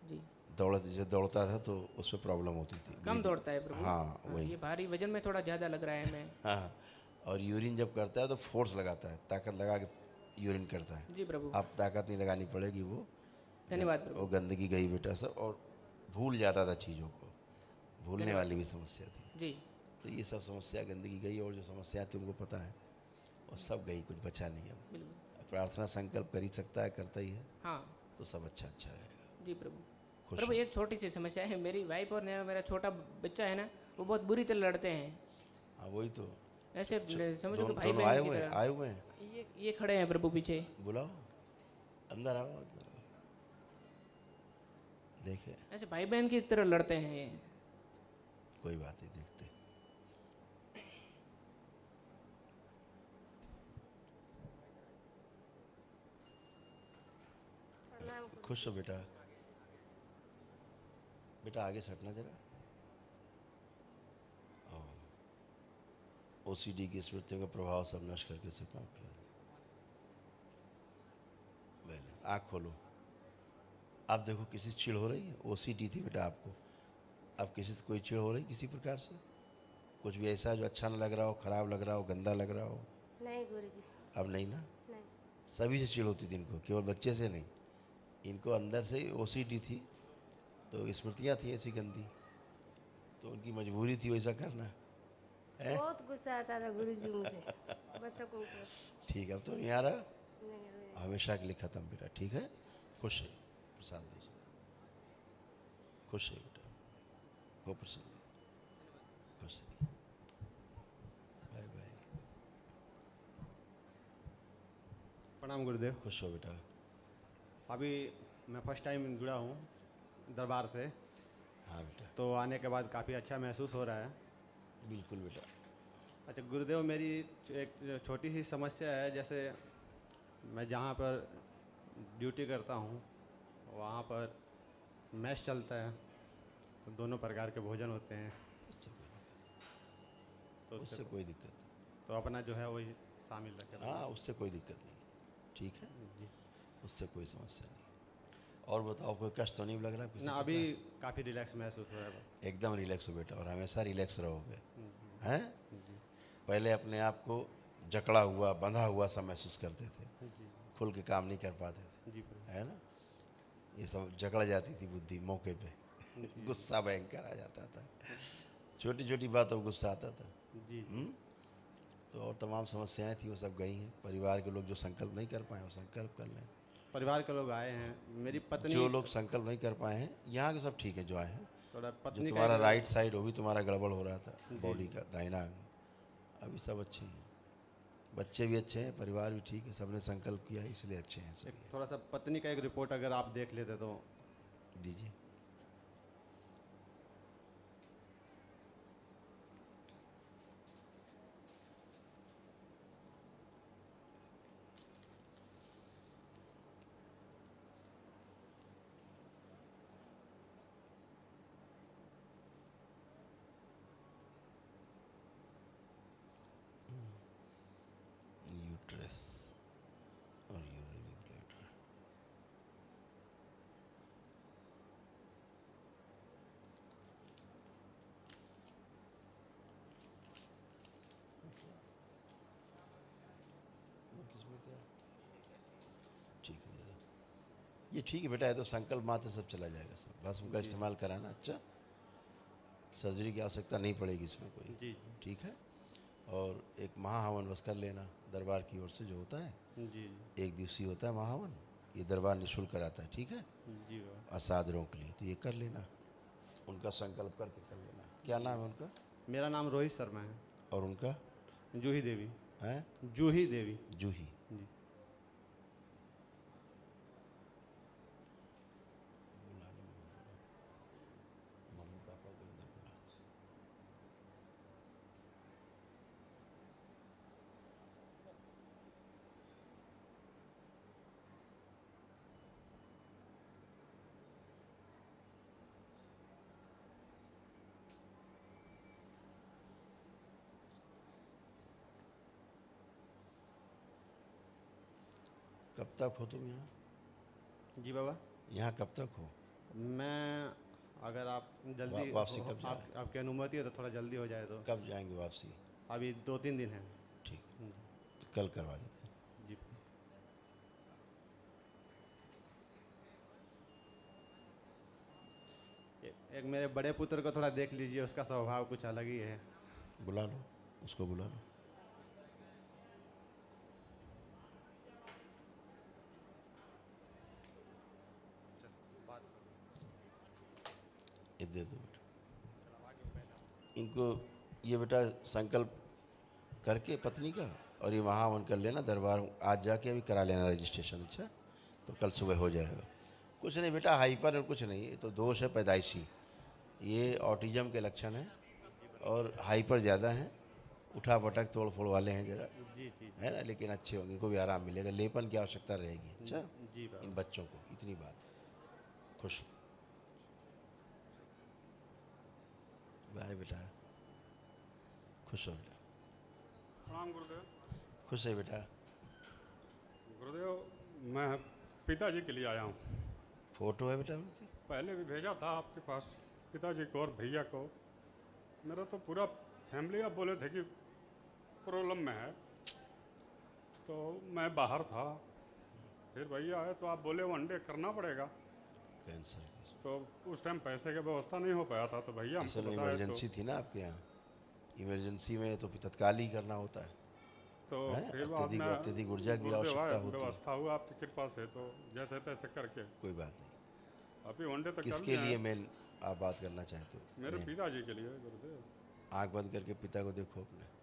जी। दौड़ता था तो उसमें प्रॉब्लम होती थी, कम ब्रीदिंग। दौड़ता है प्रभु। हाँ वही। ये भारी वजन में थोड़ा ज़्यादा लग रहा है मैं। हाँ, और यूरिन जब करता है तो फोर्स लगाता है, ताकत लगा के यूरिन करता है। जी प्रभु। अब ताकत नहीं लगानी पड़ेगी, वो धन्यवाद वो प्रभु। गंदगी गई बेटा सब, और भूल जाता था चीज़ों को, भूलने धन्यवाद वाली भी प्रभु। समस्या थी। जी तो ये सब समस्या गंदगी गई, और जो समस्या थी उनको पता है, और सब गई, कुछ बचा नहीं अब। बिल्कुल। प्रार्थना संकल्प कर ही सकता है, करता ही है, हाँ तो सब अच्छा अच्छा रहेगा। जी प्रभु। खुश प्रभु हो। एक छोटी सी समस्या है, मेरी वाइफ और मेरा छोटा बच्चा है ना, वो बहुत बुरी तरह लड़ते हैं। हाँ वही तो। ऐसे समझो कि दोनों भाई दोनों बहन की तरह। आए हुए हैं। ये खड़े हैं प्रभु पीछे। बुलाओ, अंदर आओ, अंदर आओ। देखे, ऐसे भाई बहन की तरह लड़ते हैं ये। कोई बात नहीं, देखते। प्रणाम गुरुजी। खुश हो बेटा। बेटा आगे सटना जरा। ओसीडी की स्मृतियों का प्रभाव सब नष्ट करके से काम किया। आँख खोलो। आप देखो किसी से चिढ़ हो रही है? ओसीडी थी बेटा आपको। अब किसी से कोई चिढ़ हो रही किसी प्रकार से? कुछ भी ऐसा जो अच्छा ना लग रहा हो, ख़राब लग रहा हो, गंदा लग रहा हो? नहीं गुरुजी। अब नहीं ना? नहीं। सभी से चिढ़ होती थी इनको, केवल बच्चे से नहीं। इनको अंदर से ही ओसीडी थी, तो स्मृतियाँ थी ऐसी गंदी, तो उनकी मजबूरी थी वैसा करना है। बहुत गुस्सा आता था गुरुजी मुझे, बच्चों को ऊपर। ठीक है, अब तो नहीं आ रहा, नहीं नहीं। हमेशा के लिए ख़त्म बेटा। ठीक है, खुश है, प्रसाद दो सब। खुश है बेटा, को प्रसन्न, खुश है। Bye bye. प्रणाम गुरुदेव। खुश हो बेटा। अभी मैं फर्स्ट टाइम जुड़ा हूँ दरबार से, हाँ बेटा, तो आने के बाद काफ़ी अच्छा महसूस हो रहा है। बिल्कुल बेटा। अच्छा गुरुदेव, मेरी एक छोटी सी समस्या है। जैसे मैं जहाँ पर ड्यूटी करता हूँ वहाँ पर मैस चलता है, तो दोनों प्रकार के भोजन होते हैं, उससे कोई तो उससे कोई दिक्कत नहीं। तो अपना जो है वही शामिल रखता हाँ, उससे कोई दिक्कत नहीं, ठीक है, जी। उससे कोई समस्या नहीं। और बताओ, कोई कष्ट तो नहीं लग रहा किसी ना, प्रकार? अभी काफ़ी रिलैक्स महसूस हो रहा है। एकदम रिलैक्स हो बेटा, और हमेशा रिलैक्स रहोगे। जी हैं? जी पहले अपने आप को जकड़ा हुआ, बंधा हुआ सा महसूस करते थे, जी खुल के काम नहीं कर पाते थे, जी प्रभु। है ना? ये सब जकड़ जाती थी बुद्धि मौके पे, गुस्सा भयंकर आ जाता था, छोटी छोटी बातों पर गुस्सा आता था। जी तो और तमाम समस्याएं थी, वो सब गई हैं। परिवार के लोग जो संकल्प नहीं कर पाए वो संकल्प कर लें। परिवार के लोग आए हैं, मेरी पत्नी जो लोग संकल्प नहीं कर पाए हैं, यहाँ के सब ठीक है जो आए हैं। थोड़ा जो पत्नी का तुम्हारा एक- राइट साइड वो भी तुम्हारा गड़बड़ हो रहा था, जी। बॉडी का दाहिना अंग, अभी सब अच्छे हैं। बच्चे भी अच्छे हैं, परिवार भी ठीक है, सबने संकल्प किया है, इसलिए अच्छे हैं एक सभी। थोड़ा सा पत्नी का एक रिपोर्ट अगर आप देख लेते तो। दीजिए। यूट्रस और यूरिनरी ब्लैडर। किसमें क्या? ठीक है, दे दो। ये ठीक है बेटा, है तो संकल्प मात्र सब चला जाएगा सब, बस उनका इस्तेमाल कराना। अच्छा, सर्जरी की आवश्यकता नहीं पड़ेगी इसमें कोई। जी ठीक है। और एक महाहवन बस कर लेना दरबार की ओर से जो होता है, जी जी 1 दिवसीय होता है महाहवन, ये दरबार निःशुल्क कराता है। ठीक है, जी बाबा। असाधरों के लिए, तो ये कर लेना, उनका संकल्प करके कर लेना। क्या नाम है उनका? मेरा नाम रोहित शर्मा है। और उनका जूही देवी। है? जूही देवी। जूही। जी। मम्मी पापा को अंदर बुला। कब तक हो तुम यहाँ? जी बाबा। यहाँ कब तक हो? मैं अगर आप जल्दी वापसी कब जा रहे आपकी अनुमति है तो थोड़ा जल्दी हो जाए तो। कब जाएंगे वापसी? अभी 2-3 दिन है। ठीक, तो कल करवा देते हैं। जी। एक मेरे बड़े पुत्र को थोड़ा देख लीजिए, उसका स्वभाव कुछ अलग ही है। बुला लो, उसको बुला लो। ये दे दो बेटा इनको। ये बेटा संकल्प करके पत्नी का, और ये वहाँ वन कर लेना दरबार, आज जाके अभी करा लेना रजिस्ट्रेशन। अच्छा, तो कल सुबह हो जाएगा। कुछ नहीं बेटा, हाइपर और कुछ नहीं, ये तो दोष है पैदाइशी, ये ऑटिज्म के लक्षण हैं, और हाइपर ज़्यादा हैं, उठा पटक तोड़ फोड़ वाले हैं जरा, जी जी है ना, लेकिन अच्छे होंगे, इनको भी आराम मिलेगा, लेपन की आवश्यकता रहेगी। अच्छा, जी बाबा। इन बच्चों को इतनी बात। खुश बाय बेटा, खुश हो बेटा, प्रणाम गुरुदेव। खुश है बेटा। गुरुदेव, मैं पिताजी के लिए आया हूँ। फोटो है बेटा उनकी? पहले भी भेजा था आपके पास, पिताजी को और भैया को। मेरा तो पूरा फैमिली, आप बोले थे कि प्रॉब्लम में है, तो मैं बाहर था, फिर भैया आए तो आप बोले वनडे करना पड़ेगा, कैंसर की तो उस टाइम पैसे की व्यवस्था नहीं हो पाया था, तो भैया हमको असल में बताया इमरजेंसी थी ना आपके यहाँ, इमरजेंसी में तो तत्काल ही करना होता है। तो हैं? फिर बाद में अत्यधिक ऊर्जा की गुरुदेव आए, आवश्यकता होती है। व्यवस्था हुआ आपकी कृपा से, तो जैसे तैसे करके कोई बात नहीं। अभी वनडे तक किसके लिए मेल आप बात करना चाहते हो? मेरे नहीं। पिताजी के लिए गुरुदेव। आंख बंद करके पिता को देखो अपने।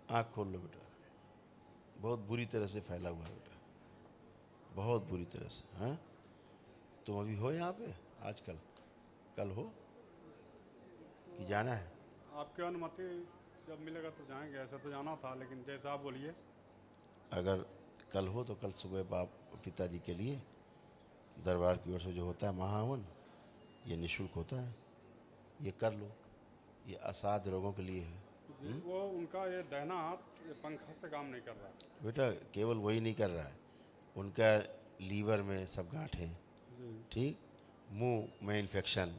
आँख खोल लो बेटा। बहुत बुरी तरह से फैला हुआ है बेटा, बहुत बुरी तरह से। हाँ, तुम अभी हो यहाँ पे आजकल? कल हो कि जाना है? आपकी अनुमति जब मिलेगा तो जाएंगे, ऐसा तो जाना था, लेकिन जैसा आप बोलिए। अगर कल हो तो कल सुबह बाप पिताजी के लिए दरबार की ओर से जो होता है महाहवन, ये निःशुल्क होता है, ये कर लो। ये असाध्य रोगों के लिए है। जी, वो उनका ये दाहिना हाथ ये पंखा से काम नहीं कर रहा। बेटा केवल वही नहीं कर रहा है, उनका लीवर में सब गांठ हैं, जी ठीक, मुंह में इन्फेक्शन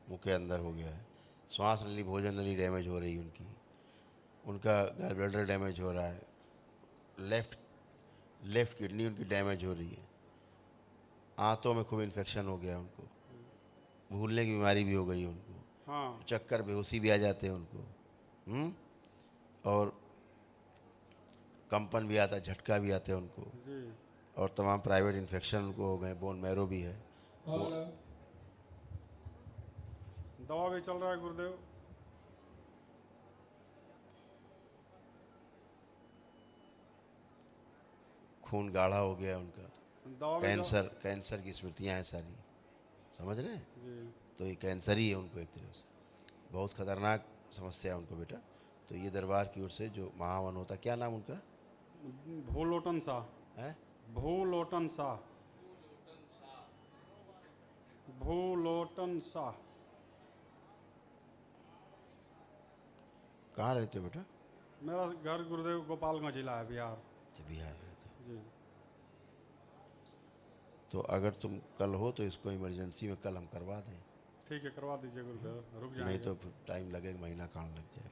मुंह के अंदर हो गया है, श्वास नली भोजन नली डैमेज हो रही है उनका गैल ब्लडर डैमेज हो रहा है, लेफ्ट किडनी उनकी डैमेज हो रही है, आंतों में खूब इन्फेक्शन हो गया है उनको, भूलने की बीमारी भी हो गई है उनको, हाँ चक्कर बेहोशी भी आ जाते हैं उनको, और कंपन भी आता है, झटका भी आते हैं उनको, जी। और तमाम प्राइवेट इन्फेक्शन उनको हो गए, बोन मैरो भी है। दवा भी चल रहा है गुरुदेव। खून गाढ़ा हो गया है उनका, दवा भी कैंसर की स्मृतियाँ हैं सारी, समझ रहे हैं? जी। तो ये कैंसर ही है उनको एक तरह से, बहुत खतरनाक समस्या है उनको बेटा। तो ये दरबार की ओर से जो महावन होता, क्या नाम उनका भूलोटन शाह है? भूलोटन शाह भूलोटन शाह। कहाँ रहते हो बेटा? मेरा घर गुरुदेव गोपालगंज जिला है, बिहार। अच्छा, बिहार रहते हो। जी तो अगर तुम कल हो तो इसको इमरजेंसी में कल हम करवा दें, ठीक है, करवा दीजिए गुरुदेव, रुक नहीं जाएंगे। तो फिर टाइम लगेगा, महीना काल लग जाएगा,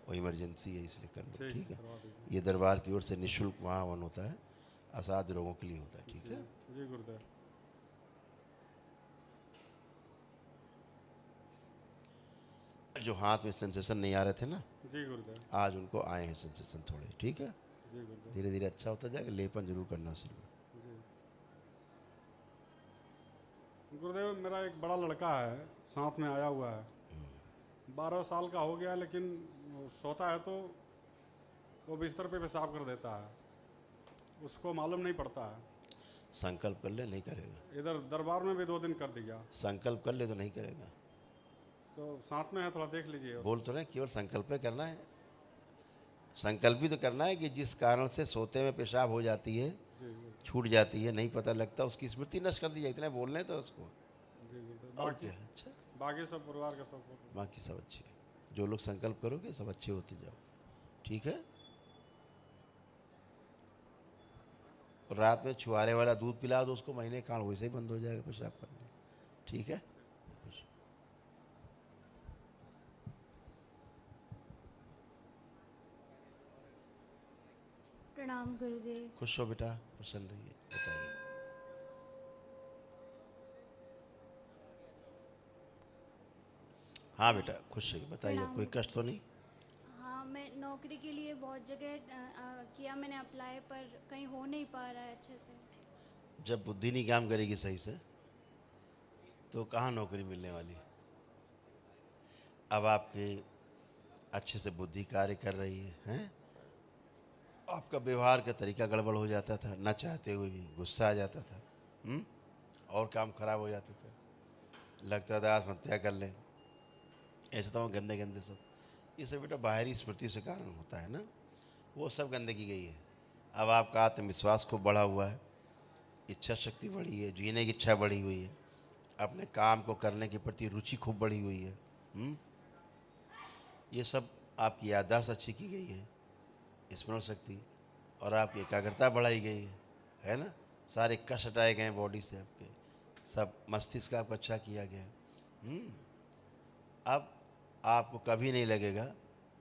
वो इमरजेंसी है इसलिए कर लो, ठीक है? करवा दीजिए। ये दरबार की ओर से निःशुल्क महावन होता है, असाध्य रोगों के लिए होता है, ठीक है? जी गुरुदेव। जो हाथ में सेंसेशन नहीं आ रहे थे ना, जी गुरुदेव। आज उनको आए हैं सेंसेशन थोड़े, ठीक है? जी गुरुदेव। धीरे धीरे अच्छा होता जाएगा, लेपन जरूर करना शुरू। जी गुरुदेव, मेरा एक बड़ा लड़का है, साथ में आया हुआ है, 12 साल का हो गया, लेकिन वो सोता है तो वो बिस्तर पे पेशाब कर देता है, उसको मालूम नहीं पड़ता है। संकल्प कर ले, नहीं करेगा। इधर दरबार में भी 2 दिन कर दिया, संकल्प कर ले तो नहीं करेगा। तो साथ में है, थोड़ा देख लीजिए। बोल तो नहीं, केवल संकल्प ही करना है, संकल्प भी तो करना है कि जिस कारण से सोते में पेशाब हो जाती है, जी जी छूट जाती है, नहीं पता लगता, उसकी स्मृति नष्ट कर दी जाए, इतना बोलने तो उसको, जी गुरुदेव। और बाकी क्या है? अच्छा, बाकी सब परिवार का सब बाकी सब अच्छे, जो लोग संकल्प करोगे सब अच्छे होते जाओ, ठीक है? और रात में छुआरे वाला दूध पिला दो उसको, महीने काल वैसे ही बंद हो जाएगा पेशाब करना, ठीक है? प्रणाम गुरुदेव। खुश हो बेटा, प्रसन्न रहिए, बताइए। हाँ बेटा खुश रहिए, बताइए, प्रणाम। कोई कष्ट तो नहीं? हाँ, मैं नौकरी के लिए बहुत जगह किया मैंने अप्लाई, पर कहीं हो नहीं पा रहा है अच्छे से। जब बुद्धि नहीं काम करेगी सही से तो कहाँ नौकरी मिलने वाली है? अब आपके अच्छे से बुद्धि कार्य कर रही है, हैं? आपका व्यवहार का तरीका गड़बड़ हो जाता था, न चाहते हुए भी गुस्सा आ जाता था, और काम खराब हो जाते थे, लगता था आत्महत्या कर लें, ऐसे तो गंदे गंदे सब, ये सब बेटा बाहरी स्मृति से कारण होता है ना, वो सब गंदगी गई है। अब आपका आत्मविश्वास खूब बढ़ा हुआ है, इच्छा शक्ति बढ़ी है, जीने की इच्छा बढ़ी हुई है, अपने काम को करने के प्रति रुचि खूब बढ़ी हुई है, ये सब आपकी याददाश्त अच्छी की गई है, स्मरण शक्ति, और आपकी एकाग्रता बढ़ाई गई है ना? सारे कष्ट हटाए गए बॉडी से आपके, सब मस्तिष्क आपका अच्छा किया गया। अब आपको कभी नहीं लगेगा,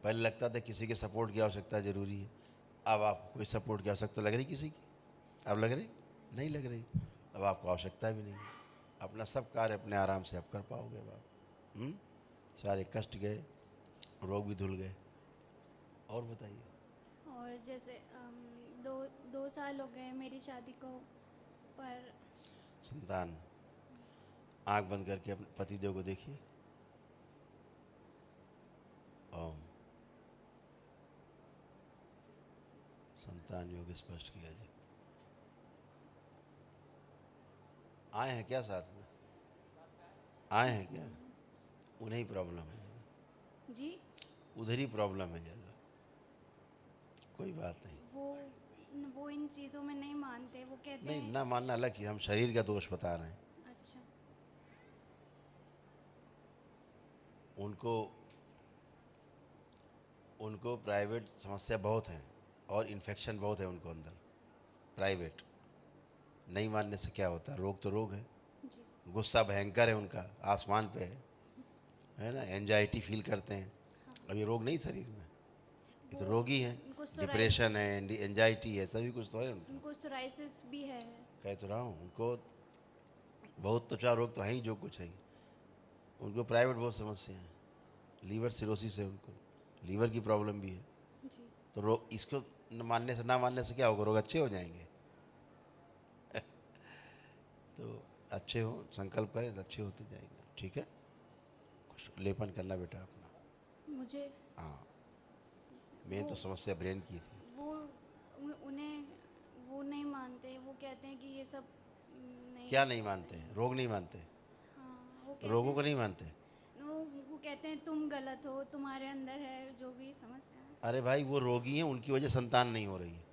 पहले लगता था किसी के सपोर्ट की आवश्यकता ज़रूरी है, अब आपको कोई सपोर्ट की आवश्यकता लग रही किसी की? अब लग रही? नहीं लग रही। अब आपको आवश्यकता भी नहीं है, अपना सब कार्य अपने आराम से आप कर पाओगे। अब आप सारे कष्ट गए, रोग भी धुल गए। और बताइए। और जैसे दो साल हो गए मेरी शादी को, पर संतान, आंख बंद करके अपने पतिदेव को देखिए। ओम। संतान योग स्पष्ट किया जी। आए हैं क्या साथ में? आए हैं क्या? उन्हें प्रॉब्लम है। जी उधर ही प्रॉब्लम है ज़्यादा। कोई बात नहीं। वो इन चीज़ों में नहीं मानते, वो कहते नहीं, हैं। ना मानना अलग चीज़, हम शरीर का दोष बता रहे हैं। अच्छा। उनको उनको प्राइवेट समस्या बहुत है और इन्फेक्शन बहुत है उनको अंदर। प्राइवेट नहीं मानने से क्या होता है? रोग तो रोग है। जी। गुस्सा भयंकर है उनका, आसमान पे है ना। एंजाइटी फील करते हैं। हाँ। अब ये रोग नहीं शरीर में, ये तो वो रोगी है। उनको डिप्रेशन है, एंजाइटी है, सभी कुछ तो है उनको। उनको सोराइसिस भी है। कह तो रहा हूँ उनको बहुत त्वचा रोग तो है ही, जो कुछ है ही। उनको प्राइवेट बहुत समस्या है। लीवर सिरोसिस है उनको, लीवर की प्रॉब्लम भी है। जी। तो रोग इसको ना मानने से क्या होगा? रोग अच्छे हो जाएंगे। तो अच्छे हो, संकल्प करें तो अच्छे होते जाएंगे। ठीक है, कुछ लेपन करना बेटा अपना। मुझे हाँ, मेन तो समस्या ब्रेन की थी। उन्हें वो नहीं मानते, वो कहते हैं कि ये सब नहीं। क्या नहीं मानते हैं? रोग नहीं मानते? हाँ, वो कहते रोगों हैं। को नहीं मानते? वो कहते हैं तुम गलत हो, तुम्हारे अंदर है जो भी समस्या है। अरे भाई, वो रोगी हैं, उनकी वजह संतान नहीं हो रही है।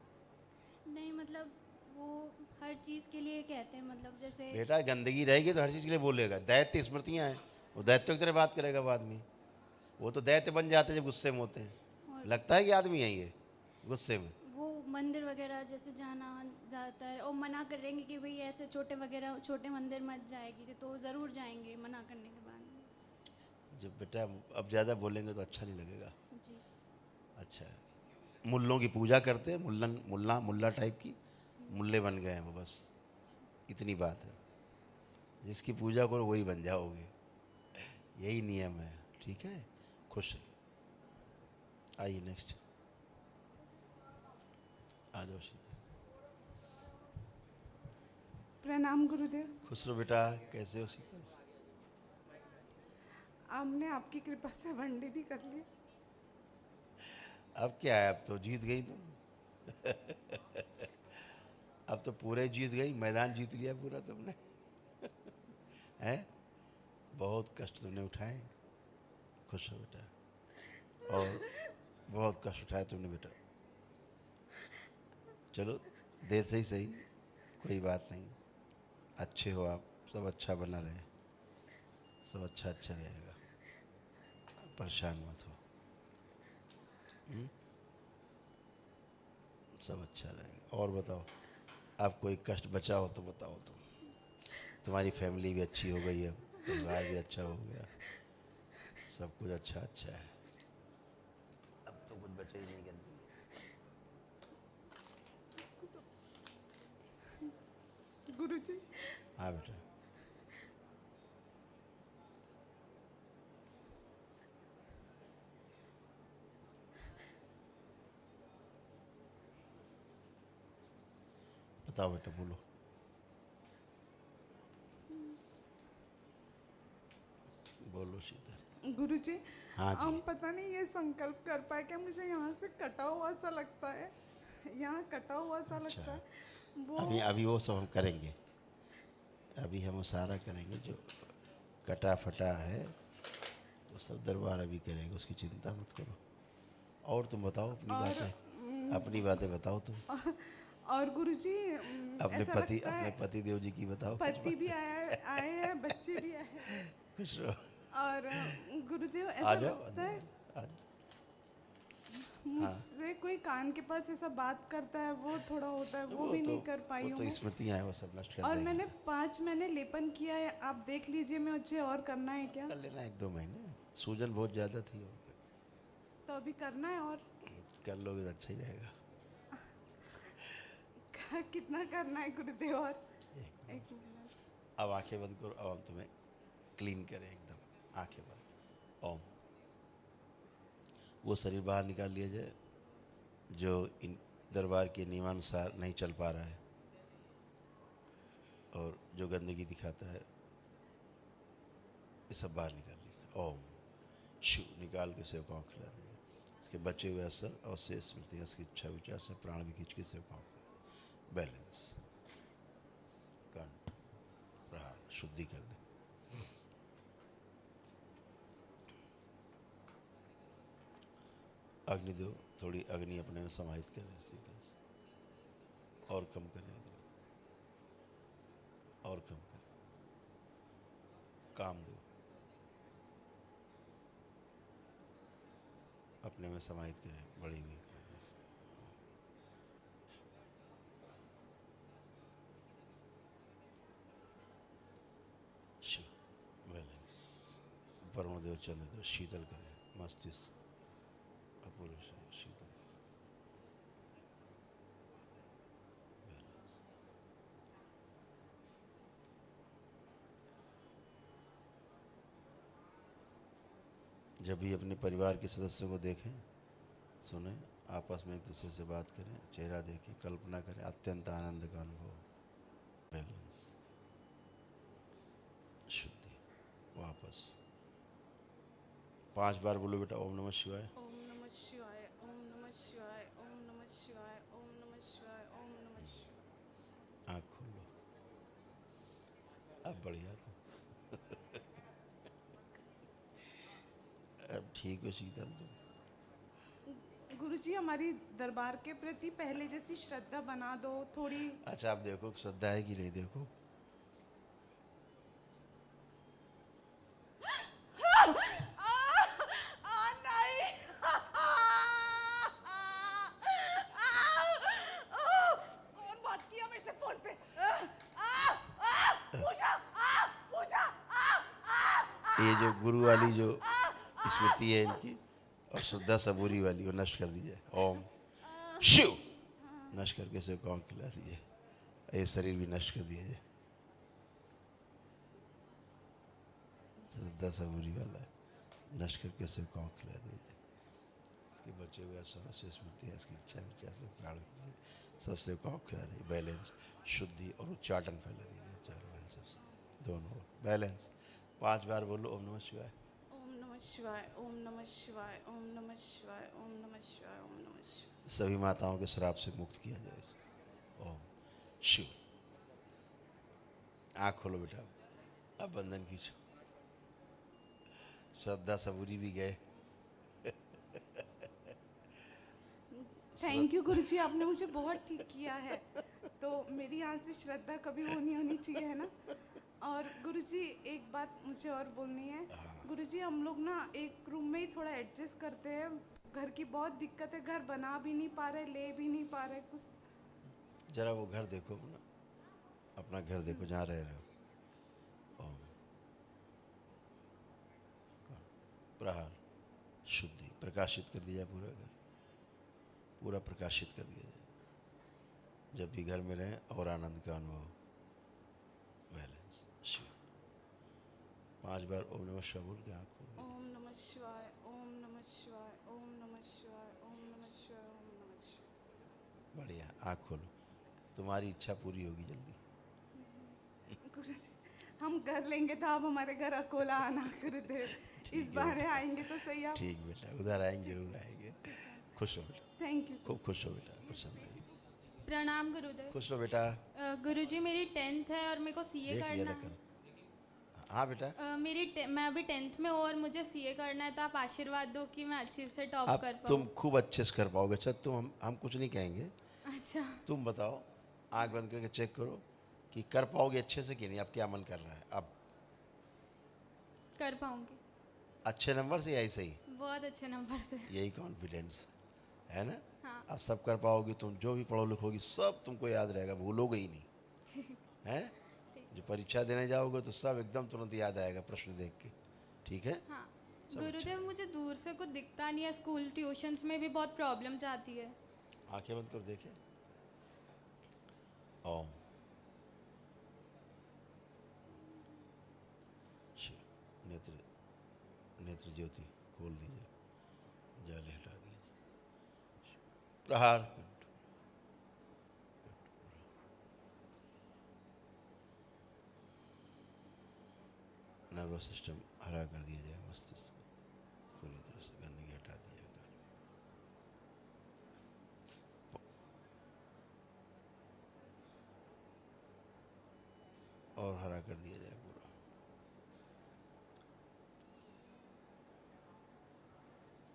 नहीं मतलब वो हर चीज़ के लिए कहते हैं, मतलब जैसे। बेटा, गंदगी रहेगी तो हर चीज़ के लिए बोलेगा। दैत्य स्मृतियाँ हैं, वो दैत्यों की तरह बात करेगा बाद में। वो तो दैत्य बन जाते हैं जब गुस्से में होते हैं। और लगता है कि आदमी है ये गुस्से में। वो मंदिर वगैरह जैसे जाना ज़्यादातर, और मना करेंगे कि भाई ऐसे छोटे मंदिर मत जाएगी, तो ज़रूर जाएंगे मना करने के बाद। जब बेटा अब ज़्यादा बोलेंगे तो अच्छा नहीं लगेगा। जी। अच्छा है, मुल्लों की पूजा करते हैं, मुल्ला टाइप की मुल्ले बन गए हैं वो, बस इतनी बात है। जिसकी पूजा करो वही बन जाओगे, यही नियम है। ठीक है, खुश है। आइए नेक्स्ट, आ जाओ शीतल। प्रणाम गुरुदेव। खुश रहो बेटा, कैसे हो शीतल? हमने आपकी कृपा से वनडे भी कर ली। अब क्या है, अब तो जीत गई तुम। अब तो पूरे जीत गई, मैदान जीत लिया पूरा तुमने। हैं, बहुत कष्ट तुमने उठाए। खुश हो बेटा, और बहुत कष्ट उठाए तुमने बेटा। चलो, देर से ही सही, कोई बात नहीं। अच्छे हो आप, सब अच्छा बना रहे, सब अच्छा अच्छा रहेगा, परेशान मत हो। सब अच्छा रहेगा। और बताओ, आप कोई कष्ट बचा हो तो बताओ। तुम्हारी फैमिली भी अच्छी हो गई है, परिवार भी अच्छा हो गया, सब कुछ अच्छा अच्छा है। अब तो कुछ बचा ही नहीं गंदगी। गुरुजी, हाँ बेटा, बताओ बेटा, बोलो। बोलो शीतल। गुरुजी, हाँ जी। हम पता नहीं ये संकल्प कर पाए कि मुझे यहाँ से कटा हुआ सा लगता है, यहाँ कटा हुआ सा अच्छा, लगता है वो। अभी वो सब हम करेंगे। अभी हम वो सारा करेंगे जो कटा फटा है, वो सब दरबार अभी करेंगे, उसकी चिंता मत करो। और तुम बताओ अपनी और बातें, अपनी बातें बताओ तुम। और गुरुजी, ऐसा लगता अपने है पति देव जी की बताओ कुछ पति भी बातें। आए हैं, बच्चे भी आए हैं। खुश रहो। और गुरुदेव, आ ऐसा जाओ, आ लगता है जाओ, आ जाओ। मुझसे कोई कान के पास ऐसा बात करता है, वो थोड़ा होता है, वो भी नहीं कर पाई वो हूँ तो मैं। स्मृतियाँ हैं, वो सब नष्ट कर और देंगे। मैंने 5 महीने लेपन किया है, आप देख लीजिए, मैं मुझे और करना है क्या? कर लेना 1-2 महीने, सूजन बहुत ज़्यादा थी, तो अभी करना है और कर लोगे तो अच्छा ही रहेगा। कितना करना है गुरुदेव? और एक एक मिनट। अब आंखें बंद करो, अब हम तुम्हें क्लीन करें एकदम। आंखें बंद। ओम। वो शरीर बाहर निकाल लिया जाए जो इन दरबार के नियमानुसार नहीं चल पा रहा है और जो गंदगी दिखाता है, ये सब बाहर निकाल लीजिए। ओम शु निकाल के सेवकाओं को खिला देंगे। इसके बचे हुए असर और शेष स्मृतियाँ, इसकी इच्छा विचार से प्राण भी खींच के सेवकाओं को बैलेंस, कंठ, प्रहार, शुद्धि कर दें। अग्नि दो, थोड़ी अग्नि अपने में समाहित करें शीतल से, और कम करें अग्नि, और कम करें। काम दो, अपने में समाहित करें बड़ी हुई काम से। शिव बैलेंस, वरुणदेव चंद्रदेव शीतल करें मस्तिष्क, अपूर्व शीतल बैलेंस। जब भी अपने परिवार के सदस्यों को देखें, सुने, आपस में एक दूसरे से बात करें, चेहरा देखें, कल्पना करें, अत्यंत आनंद का अनुभव। बैलेंस, शुद्धि, वापस 5 बार बोलो बेटा ओम नमः शिवाय। ओम नमः शिवाय, ओम नमः शिवाय, ओम नमः शिवाय, ओम नमः शिवाय, ओम नमः शिवाय। आँख खोलो, अब बढ़िया तो अब ठीक हो शीतल तुम। गुरुजी हमारी दरबार के प्रति पहले जैसी श्रद्धा बना दो थोड़ी। अच्छा आप देखो श्रद्धा है कि नहीं, देखो नहीं कौन बात किया मेरे से फोन पे? पूछा पूछा। ये जो गुरु वाली जो स्मृति है इनकी और श्रद्धा सबूरी वाली वो नष्ट कर दीजिए। ओम शिव नष्ट करके इसे कौन खिला दीजिए, ये शरीर भी नष्ट कर दिया जाए। श्रद्धा सबूरी वाला नष्ट करके इसे कौन खिला दीजिए। इसके बचे हुए असर से स्मृति है, इसकी इच्छा विचार से प्राण कीजिए, सबसे कौन खिला दीजिए। बैलेंस, शुद्धि और उच्चाटन फैला दीजिए चारों सबसे, दोनों बैलेंस। 5 बार बोलो ओम नमः शिवाय। ओम नमः शिवाय, ओम नमः शिवाय, ओम नमः शिवाय, ओम नमः शिवाय, ओम नमः शिवाय। सभी माताओं के श्राप से मुक्त किया जाए इसको। ओम शिव। आँख खोलो बेटा, अब बंधन खींचो। श्रद्धा सबूरी भी गए। थैंक यू गुरुजी, आपने मुझे बहुत ठीक किया है। तो मेरी यहाँ से श्रद्धा कभी वो नहीं होनी चाहिए, है ना। और गुरुजी एक बात मुझे और बोलनी है। गुरुजी हम लोग ना एक रूम में ही थोड़ा एडजस्ट करते हैं, घर की बहुत दिक्कत है, घर बना भी नहीं पा रहे, ले भी नहीं पा रहे कुछ। जरा वो घर देखो ना, अपना घर देखो जहाँ रह रहे हो। ओम प्रहार, शुद्धि, प्रकाशित कर दिया पूरा घर, पूरा प्रकाशित कर दिया जाए। जब भी घर में रहें और आनंद का अनुभव। बैलेंस, शिव। 5 बार ओम नमः शिवाय बोल के आँख खोलो। ओम नमः शिवाय, ओम नमः शिवाय, ओम नमः शिवाय, ओम नमः शिवाय, ओम नमः शिवाय। बढ़िया, आँख खोलो, तुम्हारी इच्छा पूरी होगी जल्दी। गुरुजी हम कर लेंगे तो आप हमारे घर अकोला आना कर दे। इस बार आएंगे तो सही आप। ठीक बेटा, उधर आएंगे, जरूर आएंगे। खुश हो बेटा, थैंक यू। खूब खुश हो बेटा, प्रसन्न रहिए। प्रणाम गुरुदेव। खुश हो बेटा। गुरुजी मेरी 10th है और मेरे को सीए देख लिया करना था कल। हाँ बेटा, मैं अभी 10th में हूँ और मुझे सीए करना है, तो आप आशीर्वाद दो कि मैं अच्छे से टॉप अब कर पाऊँ। तुम खूब अच्छे से कर पाओगे। अच्छा तुम हम कुछ नहीं कहेंगे, अच्छा तुम बताओ, आंख बंद करके चेक करो कि कर पाओगे अच्छे से कि नहीं। अब क्या मन कर रहा है? अब कर पाऊंगी, अच्छे नंबर से या ऐसे ही? बहुत अच्छे नंबर से। यही कॉन्फिडेंस है ना। हाँ। अब सब कर पाओगी, तुम जो भी पढ़ो लिखोगी सब तुमको याद रहेगा, भूलोगे ही नहीं है। जो परीक्षा देने जाओगे तो सब एकदम तुरंत याद आएगा प्रश्न देख के, ठीक है। हाँ सब गुरुदेव मुझे दूर से कुछ दिखता नहीं है, स्कूल ट्यूशन्स में भी बहुत प्रॉब्लम्स आती है। आंखें बंद कर देखें। ओम शिव। नेत्र नेत्र ज्योति खोल दीजिए, जाले हटा दीजिए। प्रहार, नर्वस सिस्टम हरा कर दिया जाए, मस्तिष्क पूरी तरह से गंदगी हटा दी जाए। और हरा कर दिया जाए पूरा।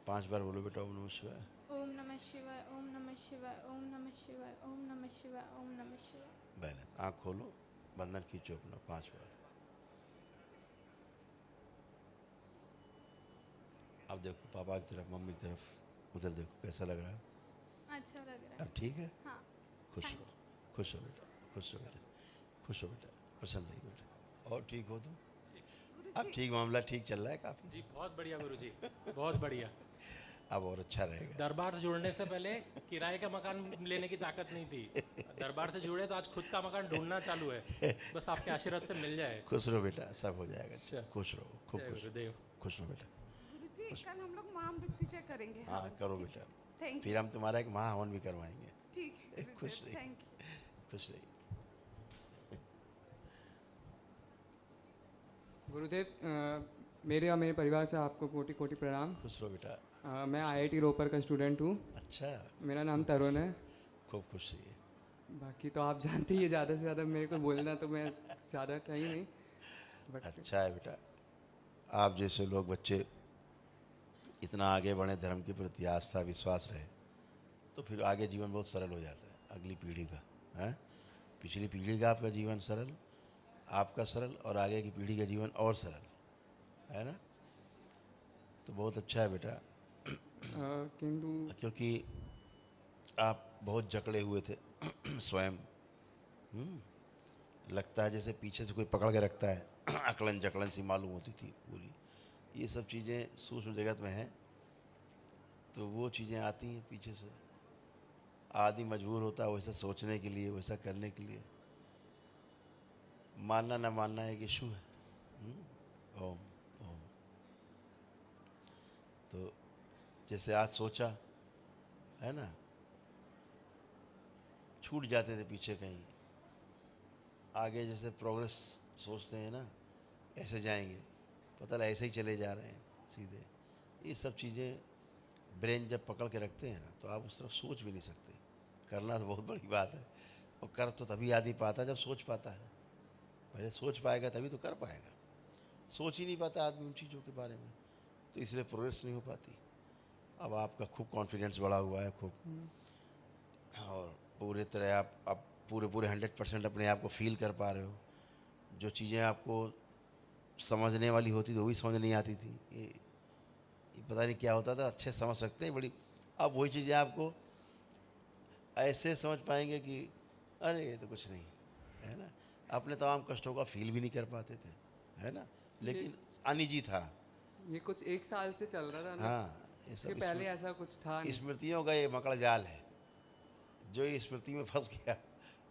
5 बार बोलो बेटा ओम नमः शिवाय। ओम नमः शिवाय, ओम नमः शिवाय, ओम नमः शिवाय, ओम नमः शिवाय, ओम नमः शिवाय। बैलेंस, आँख खोलो, बंधन खींचो अपना 5 बार। अब देखो पापा की तरफ, मम्मी की तरफ, उधर देखो कैसा लग रहा है? अच्छा लग रहा है। अब ठीक है? हाँ। खुश हो, खुश हो बेटा, खुश हो बेटा, खुश हो बेटा, प्रसन्न रहिए बेटा। और ठीक हो तुम? अब ठीक, मामला ठीक चल रहा है काफ़ी? जी बहुत बढ़िया गुरुजी, बहुत बढ़िया। अब और अच्छा रहेगा। दरबार से जुड़ने से पहले किराए का मकान लेने की ताकत नहीं थी, दरबार से जुड़े तो आज खुद का मकान ढूंढना चालू है, बस आपके आशीर्वाद से मिल जाए। खुश रहो बेटा, सब हो जाएगा। अच्छा। खुश रहो, खूब जय खुश, गुरुदेव। खुश रहो बेटा। गुरुजी कल हम लोग महामृत्युंजय करेंगे। हाँ करो बेटा, थैंक फिर हम तुम्हारा एक महा हवन भी करवाएंगे। ठीक है खुश गुरुदेव, रहिए, थैंक यू। खुश रहिए। गुरुदेव, मेरे और मेरे परिवार से आपको कोटि कोटि प्रणाम। खुश रहो बेटा। मैं IIT रोपर का स्टूडेंट हूँ। अच्छा, मेरा नाम तरुण है। खूब खुश रहिए। बाकी तो आप जानते ही है, ज़्यादा से ज़्यादा मेरे को बोलना तो मैं ज़्यादा चाहिए नहीं, बट अच्छा है बेटा, आप जैसे लोग बच्चे इतना आगे बढ़े, धर्म के प्रति आस्था विश्वास रहे, तो फिर आगे जीवन बहुत सरल हो जाता है। अगली पीढ़ी का है, पिछली पीढ़ी का आपका जीवन सरल, आपका सरल, और आगे की पीढ़ी का जीवन और सरल है ना। तो बहुत अच्छा है बेटा, किंतु क्योंकि आप बहुत जकड़े हुए थे स्वयं। लगता है जैसे पीछे से कोई पकड़ के रखता है, अकलन जकड़न सी मालूम होती थी पूरी। ये सब चीज़ें सूक्ष्म जगत में हैं, तो वो चीज़ें आती हैं पीछे से। आदमी मजबूर होता है वैसा सोचने के लिए, वैसा करने के लिए। मानना न मानना एक इशू है। ओम ओम। तो जैसे आज सोचा है ना, छूट जाते थे पीछे कहीं, आगे जैसे प्रोग्रेस सोचते हैं ना, ऐसे जाएंगे, पता लगा ऐसे ही चले जा रहे हैं सीधे। ये सब चीज़ें ब्रेन जब पकड़ के रखते हैं ना, तो आप उस तरफ सोच भी नहीं सकते। करना तो बहुत बड़ी बात है, और कर तो तभी आदमी पाता है जब सोच पाता है। पहले सोच पाएगा तभी तो कर पाएगा। सोच ही नहीं पाता आदमी उन चीज़ों के बारे में, तो इसलिए प्रोग्रेस नहीं हो पाती। अब आपका खूब कॉन्फिडेंस बढ़ा हुआ है खूब, और पूरे तरह आप अब पूरे 100% अपने आप को फील कर पा रहे हो। जो चीज़ें आपको समझने वाली होती थी वो भी समझ नहीं आती थी। ये पता नहीं क्या होता था, अच्छे समझ सकते हैं बड़ी। अब वही चीज़ें आपको ऐसे समझ पाएंगे कि अरे ये तो कुछ नहीं है ना। अपने तमाम कष्टों का फील भी नहीं कर पाते थे, है ना, लेकिन अनिजी था। ये कुछ 1 साल से चल रहा था ना। हाँ, ये इसके सब पहले ऐसा कुछ था नहीं। स्मृतियों का ये मकड़ जाल है, जो ये स्मृति में फंस गया।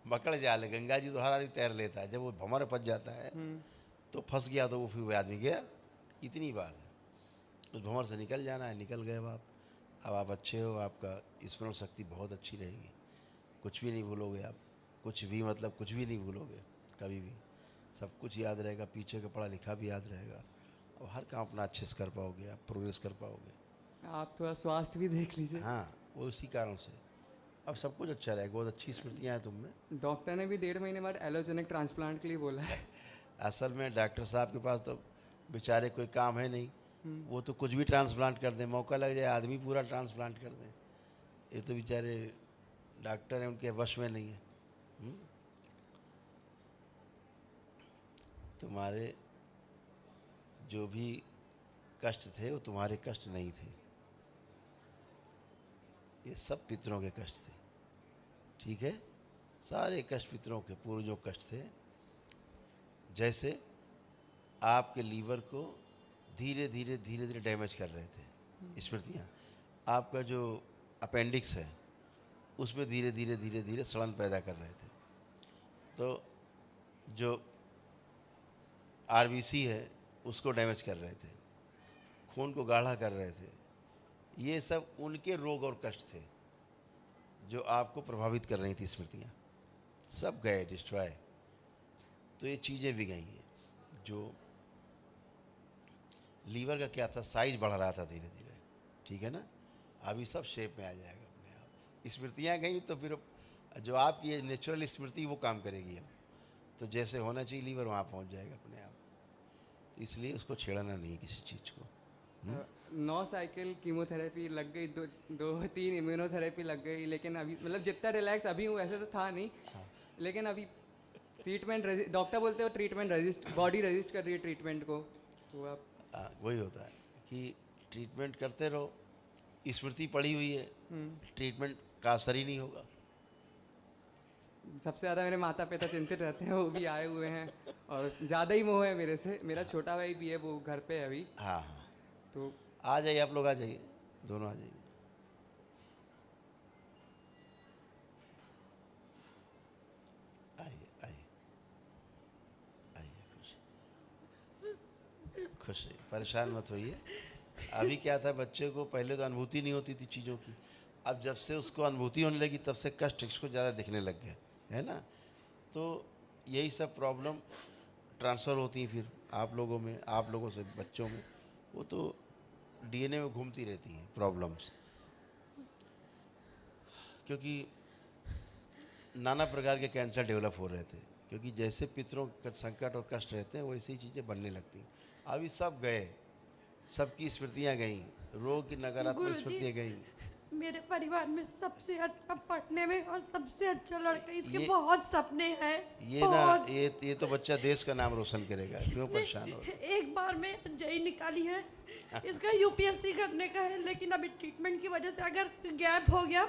मकड़ जाल है। गंगा जी तो हर आदमी तैर लेता है, जब वो भंवर फंस जाता है तो फंस गया, तो वो फिर वो आदमी गया। इतनी बात है, उस भंवर से निकल जाना है। निकल गए आप। अब आप अच्छे हो, आपका स्मरण शक्ति बहुत अच्छी रहेगी, कुछ भी नहीं भूलोगे आप। कुछ भी मतलब कुछ भी नहीं भूलोगे कभी भी, सब कुछ याद रहेगा, पीछे का पढ़ा लिखा भी याद रहेगा, और हर काम अपना अच्छे से कर पाओगे, आप प्रोग्रेस कर पाओगे। आप थोड़ा स्वास्थ्य भी देख लीजिए। हाँ, वो उसी कारण से अब सब कुछ अच्छा रहेगा। बहुत अच्छी स्मृतियाँ हैं तुम में। डॉक्टर ने भी 1.5 महीने बाद एलोजेनिक ट्रांसप्लांट के लिए बोला है। असल में डॉक्टर साहब के पास तो बेचारे कोई काम है नहीं, वो तो कुछ भी ट्रांसप्लांट कर दें, मौका लग जाए आदमी पूरा ट्रांसप्लांट कर दें। ये तो बेचारे डॉक्टर हैं, उनके वश में नहीं है। तुम्हारे जो भी कष्ट थे वो तुम्हारे कष्ट नहीं थे, ये सब पितरों के कष्ट थे। ठीक है, सारे कष्ट पितरों के, पूर्वजों के कष्ट थे। जैसे आपके लीवर को धीरे धीरे धीरे धीरे डैमेज कर रहे थे स्मृतियाँ। आपका जो अपेंडिक्स है उसमें धीरे धीरे धीरे धीरे सड़न पैदा कर रहे थे। तो जो RBC है उसको डैमेज कर रहे थे, खून को गाढ़ा कर रहे थे। ये सब उनके रोग और कष्ट थे जो आपको प्रभावित कर रही थी स्मृतियाँ। सब गए, डिस्ट्रॉय। तो ये चीज़ें भी गई हैं। जो लीवर का क्या था, साइज बढ़ रहा था धीरे धीरे, ठीक है ना, अभी सब शेप में आ जाएगा अपने आप। स्मृतियाँ गई तो फिर जो आपकी ये नेचुरल स्मृति वो काम करेगी अब। तो जैसे होना चाहिए लीवर वहाँ पहुँच जाएगा अपने आप। इसलिए उसको छेड़ना नहीं किसी चीज़ को। 9 साइकिल कीमोथेरेपी लग गई, 2-3 इम्यूनोथेरेपी लग गई, लेकिन अभी मतलब जितना रिलैक्स अभी हूँ वैसे तो था नहीं, लेकिन अभी ट्रीटमेंट डॉक्टर बोलते हो ट्रीटमेंट रेजिस्ट, बॉडी रेजिस्ट कर रही है ट्रीटमेंट को, तो आप वही होता है कि ट्रीटमेंट करते रहो, स्मृति पड़ी हुई है, ट्रीटमेंट का असर ही नहीं होगा। सबसे ज़्यादा मेरे माता पिता चिंतित रहते हैं, वो भी आए हुए हैं और ज़्यादा ही मोह है मेरे से। मेरा छोटा भाई भी है, वो घर पे है अभी। हाँ हाँ, तो आ जाइए आप लोग, आ जाइए, दोनों आ जाइए। आइए आइए आइए, खुश रहिए, परेशान मत होइए। अभी क्या था, बच्चे को पहले तो अनुभूति नहीं होती थी चीज़ों की, अब जब से उसको अनुभूति होने लगी तब से कष्ट इसको ज़्यादा दिखने लग गया है ना। तो यही सब प्रॉब्लम ट्रांसफ़र होती हैं फिर आप लोगों में, आप लोगों से बच्चों में, वो तो डीएनए में घूमती रहती हैं प्रॉब्लम्स, क्योंकि नाना प्रकार के कैंसर डेवलप हो रहे थे, क्योंकि जैसे पितरों का संकट और कष्ट रहते हैं वैसे ही चीज़ें बनने लगती हैं। अभी सब गए, सबकी स्मृतियाँ गई, रोग की नकारात्मक गुरुजी, स्मृतियाँ गई। मेरे परिवार में सबसे अच्छा पढ़ने में और सबसे अच्छा लड़का, इसके ये- बहुत सपने हैं। ये ना, ये तो बच्चा देश का नाम रोशन करेगा, क्यों परेशान हो रहे हो? एक बार में जेई निकाली है, इसका यूपीएससी करने का है, लेकिन अभी ट्रीटमेंट की वजह से अगर गैप हो गया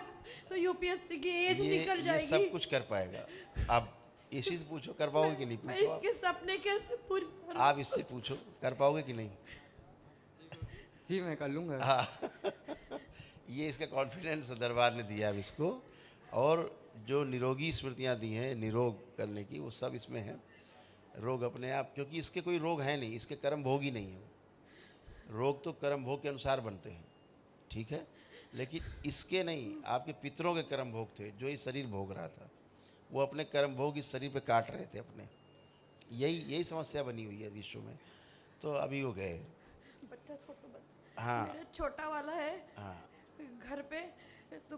तो यूपीएससी की एज निकल ये जाएगी। सब कुछ कर पाएगा। आप इसी से पूछो, कर पाओगे कि नहीं, मैं पूछो इसके सपने कैसे पूरे करूं? आप इससे पूछो, कर पाओगे कि नहीं। जी मैं कर लूँगा। हाँ ये इसका कॉन्फिडेंस दरबार ने दिया अब इसको, और जो निरोगी स्मृतियाँ दी हैं निरोग करने की, वो सब इसमें है। रोग अपने आप, क्योंकि इसके कोई रोग है नहीं, इसके कर्म भोग ही नहीं है। रोग तो कर्म भोग के अनुसार बनते हैं, ठीक है, लेकिन इसके नहीं, आपके पितरों के कर्म भोग थे जो ये शरीर भोग रहा था, वो अपने कर्म भोग इस शरीर पे काट रहे थे अपने। यही समस्या बनी हुई है विश्व में। तो अभी वो गए। बच्चा छोटा हाँ मेरा छोटा वाला है हाँ, घर पे, तो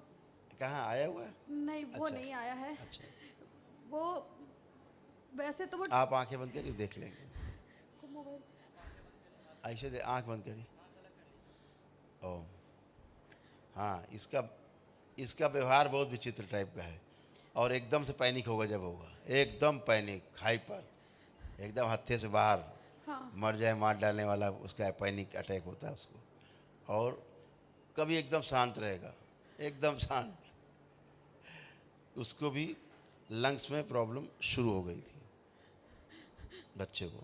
कहाँ आया हुआ है? नहीं वो अच्छा, नहीं आया है। अच्छा, वो वैसे तो वो आप आंखें बंद करिए, देख लेंगे। मोबाइल ऐसे दे, आंख बंद करिए। ओ हाँ, इसका व्यवहार बहुत विचित्र टाइप का है, और एकदम से पैनिक होगा जब होगा, एकदम पैनिक, हाइपर, एकदम हत्थे से बाहर, हाँ। मर जाए मार डालने वाला उसका पैनिक अटैक होता है उसको। और कभी एकदम शांत रहेगा, एकदम शांत। उसको भी लंग्स में प्रॉब्लम शुरू हो गई थी बच्चे को।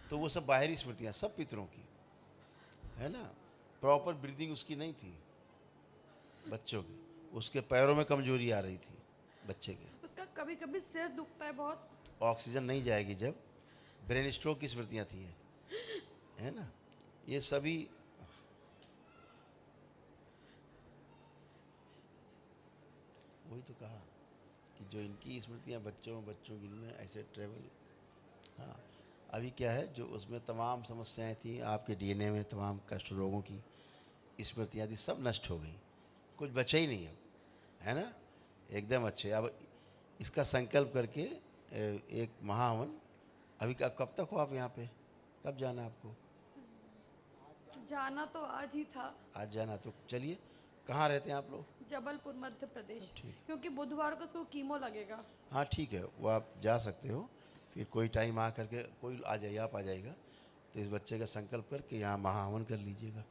तो वो सब बाहरी स्मृतियाँ सब पितरों की है ना। प्रॉपर ब्रीदिंग उसकी नहीं थी बच्चों की, उसके पैरों में कमजोरी आ रही थी बच्चे के। उसका कभी कभी सिर दुखता है बहुत। ऑक्सीजन नहीं जाएगी जब, ब्रेन स्ट्रोक की स्मृतियाँ थी है ना। ये सभी वही तो कहा कि जो इनकी स्मृतियाँ बच्चों की इनमें ऐसे ट्रेवल। हाँ, अभी क्या है, जो उसमें तमाम समस्याएं थी आपके डीएनए में, तमाम कष्ट रोगों की स्मृतियाँ थी, सब नष्ट हो गई, कुछ बचा ही नहीं अब, है ना, एकदम अच्छे। अब इसका संकल्प करके एक महाहवन, अभी कब तक हो आप यहाँ पे, कब जाना आपको? जाना तो आज ही था। आज जाना, तो चलिए। कहाँ रहते हैं आप लोग? जबलपुर मध्य प्रदेश। ठीक। क्योंकि बुधवार को उसको कीमो लगेगा। हाँ ठीक है, वो आप जा सकते हो, फिर कोई टाइम आ करके कोई आ जाइए, आप आ जाइएगा, तो इस बच्चे का संकल्प करके यहाँ महाहवन कर लीजिएगा।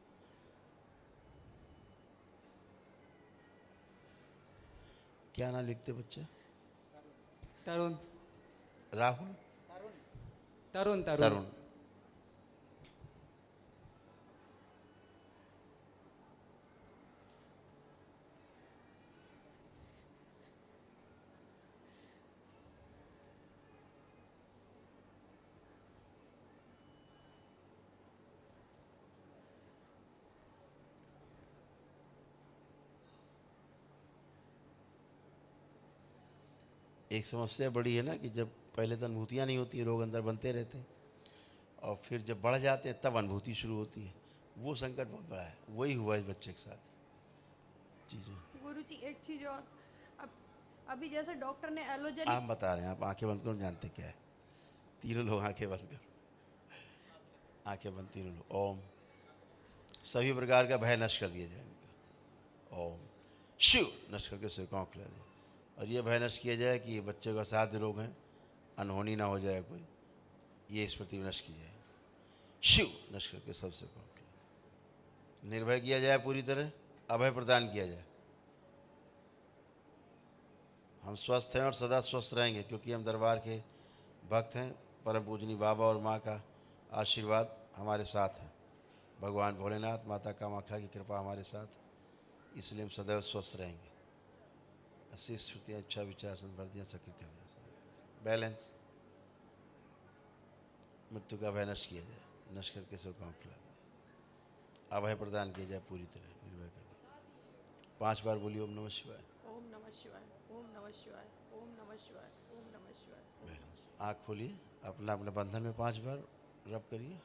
क्या नाम लिखते बच्चे? तरुण। राहुल? तरुण तरुण तरुण। एक समस्या बड़ी है ना कि जब पहले तो अनुभूतियाँ नहीं होती, रोग अंदर बनते रहते हैं, और फिर जब बढ़ जाते हैं तब अनुभूति शुरू होती है। वो संकट बहुत बड़ा है, वही हुआ इस बच्चे के साथ। जी जी। गुरुजी एक चीज और, अभी जैसे डॉक्टर ने एलोजेनिक, आप बता रहे हैं, आप आंखें बंद करो, जानते क्या है। तीनों लोग आंखें बंद करो, आंखें बंद तीनों लोग। ओम सभी प्रकार का भय नष्ट कर दिया जाए इनका। ओम शिव नष्ट करके सेवकाओं को खिला दें। और ये भय नष्ट किया जाए कि ये बच्चे का असाध्य रोग है, अनहोनी ना हो जाए कोई, ये स्मृति में नष्ट की जाए। शिव नष्ट करके सब सेवकाओं को खिला दें। निर्भय किया जाए, पूरी तरह अभय प्रदान किया जाए। हम स्वस्थ हैं और सदा स्वस्थ रहेंगे क्योंकि हम दरबार के भक्त हैं। परम पूजनी बाबा और माँ का आशीर्वाद हमारे साथ है। भगवान भोलेनाथ, माता कामाख्या की कृपा हमारे साथ है, इसलिए हम सदैव स्वस्थ रहेंगे। ऐसी स्मृतियाँ, अच्छा विचार, संवर्तियाँ सक्रिय कर दिया। बैलेंस, मृत्यु का भय नष्ट किया जाए, नष्ट करके सेवकाओं को खिला दें। अभय प्रदान किया जाए, पूरी तरह निर्भय कर दें। 5 बार बोलिए ओम नमः शिवाय। ओम नमः शिवाय, ओम नमः शिवाय, ओम नमः शिवाय, ओम नमः शिवाय। बैलेंस। आँख खोलिए, अपना अपने बंधन में 5 बार रब करिए।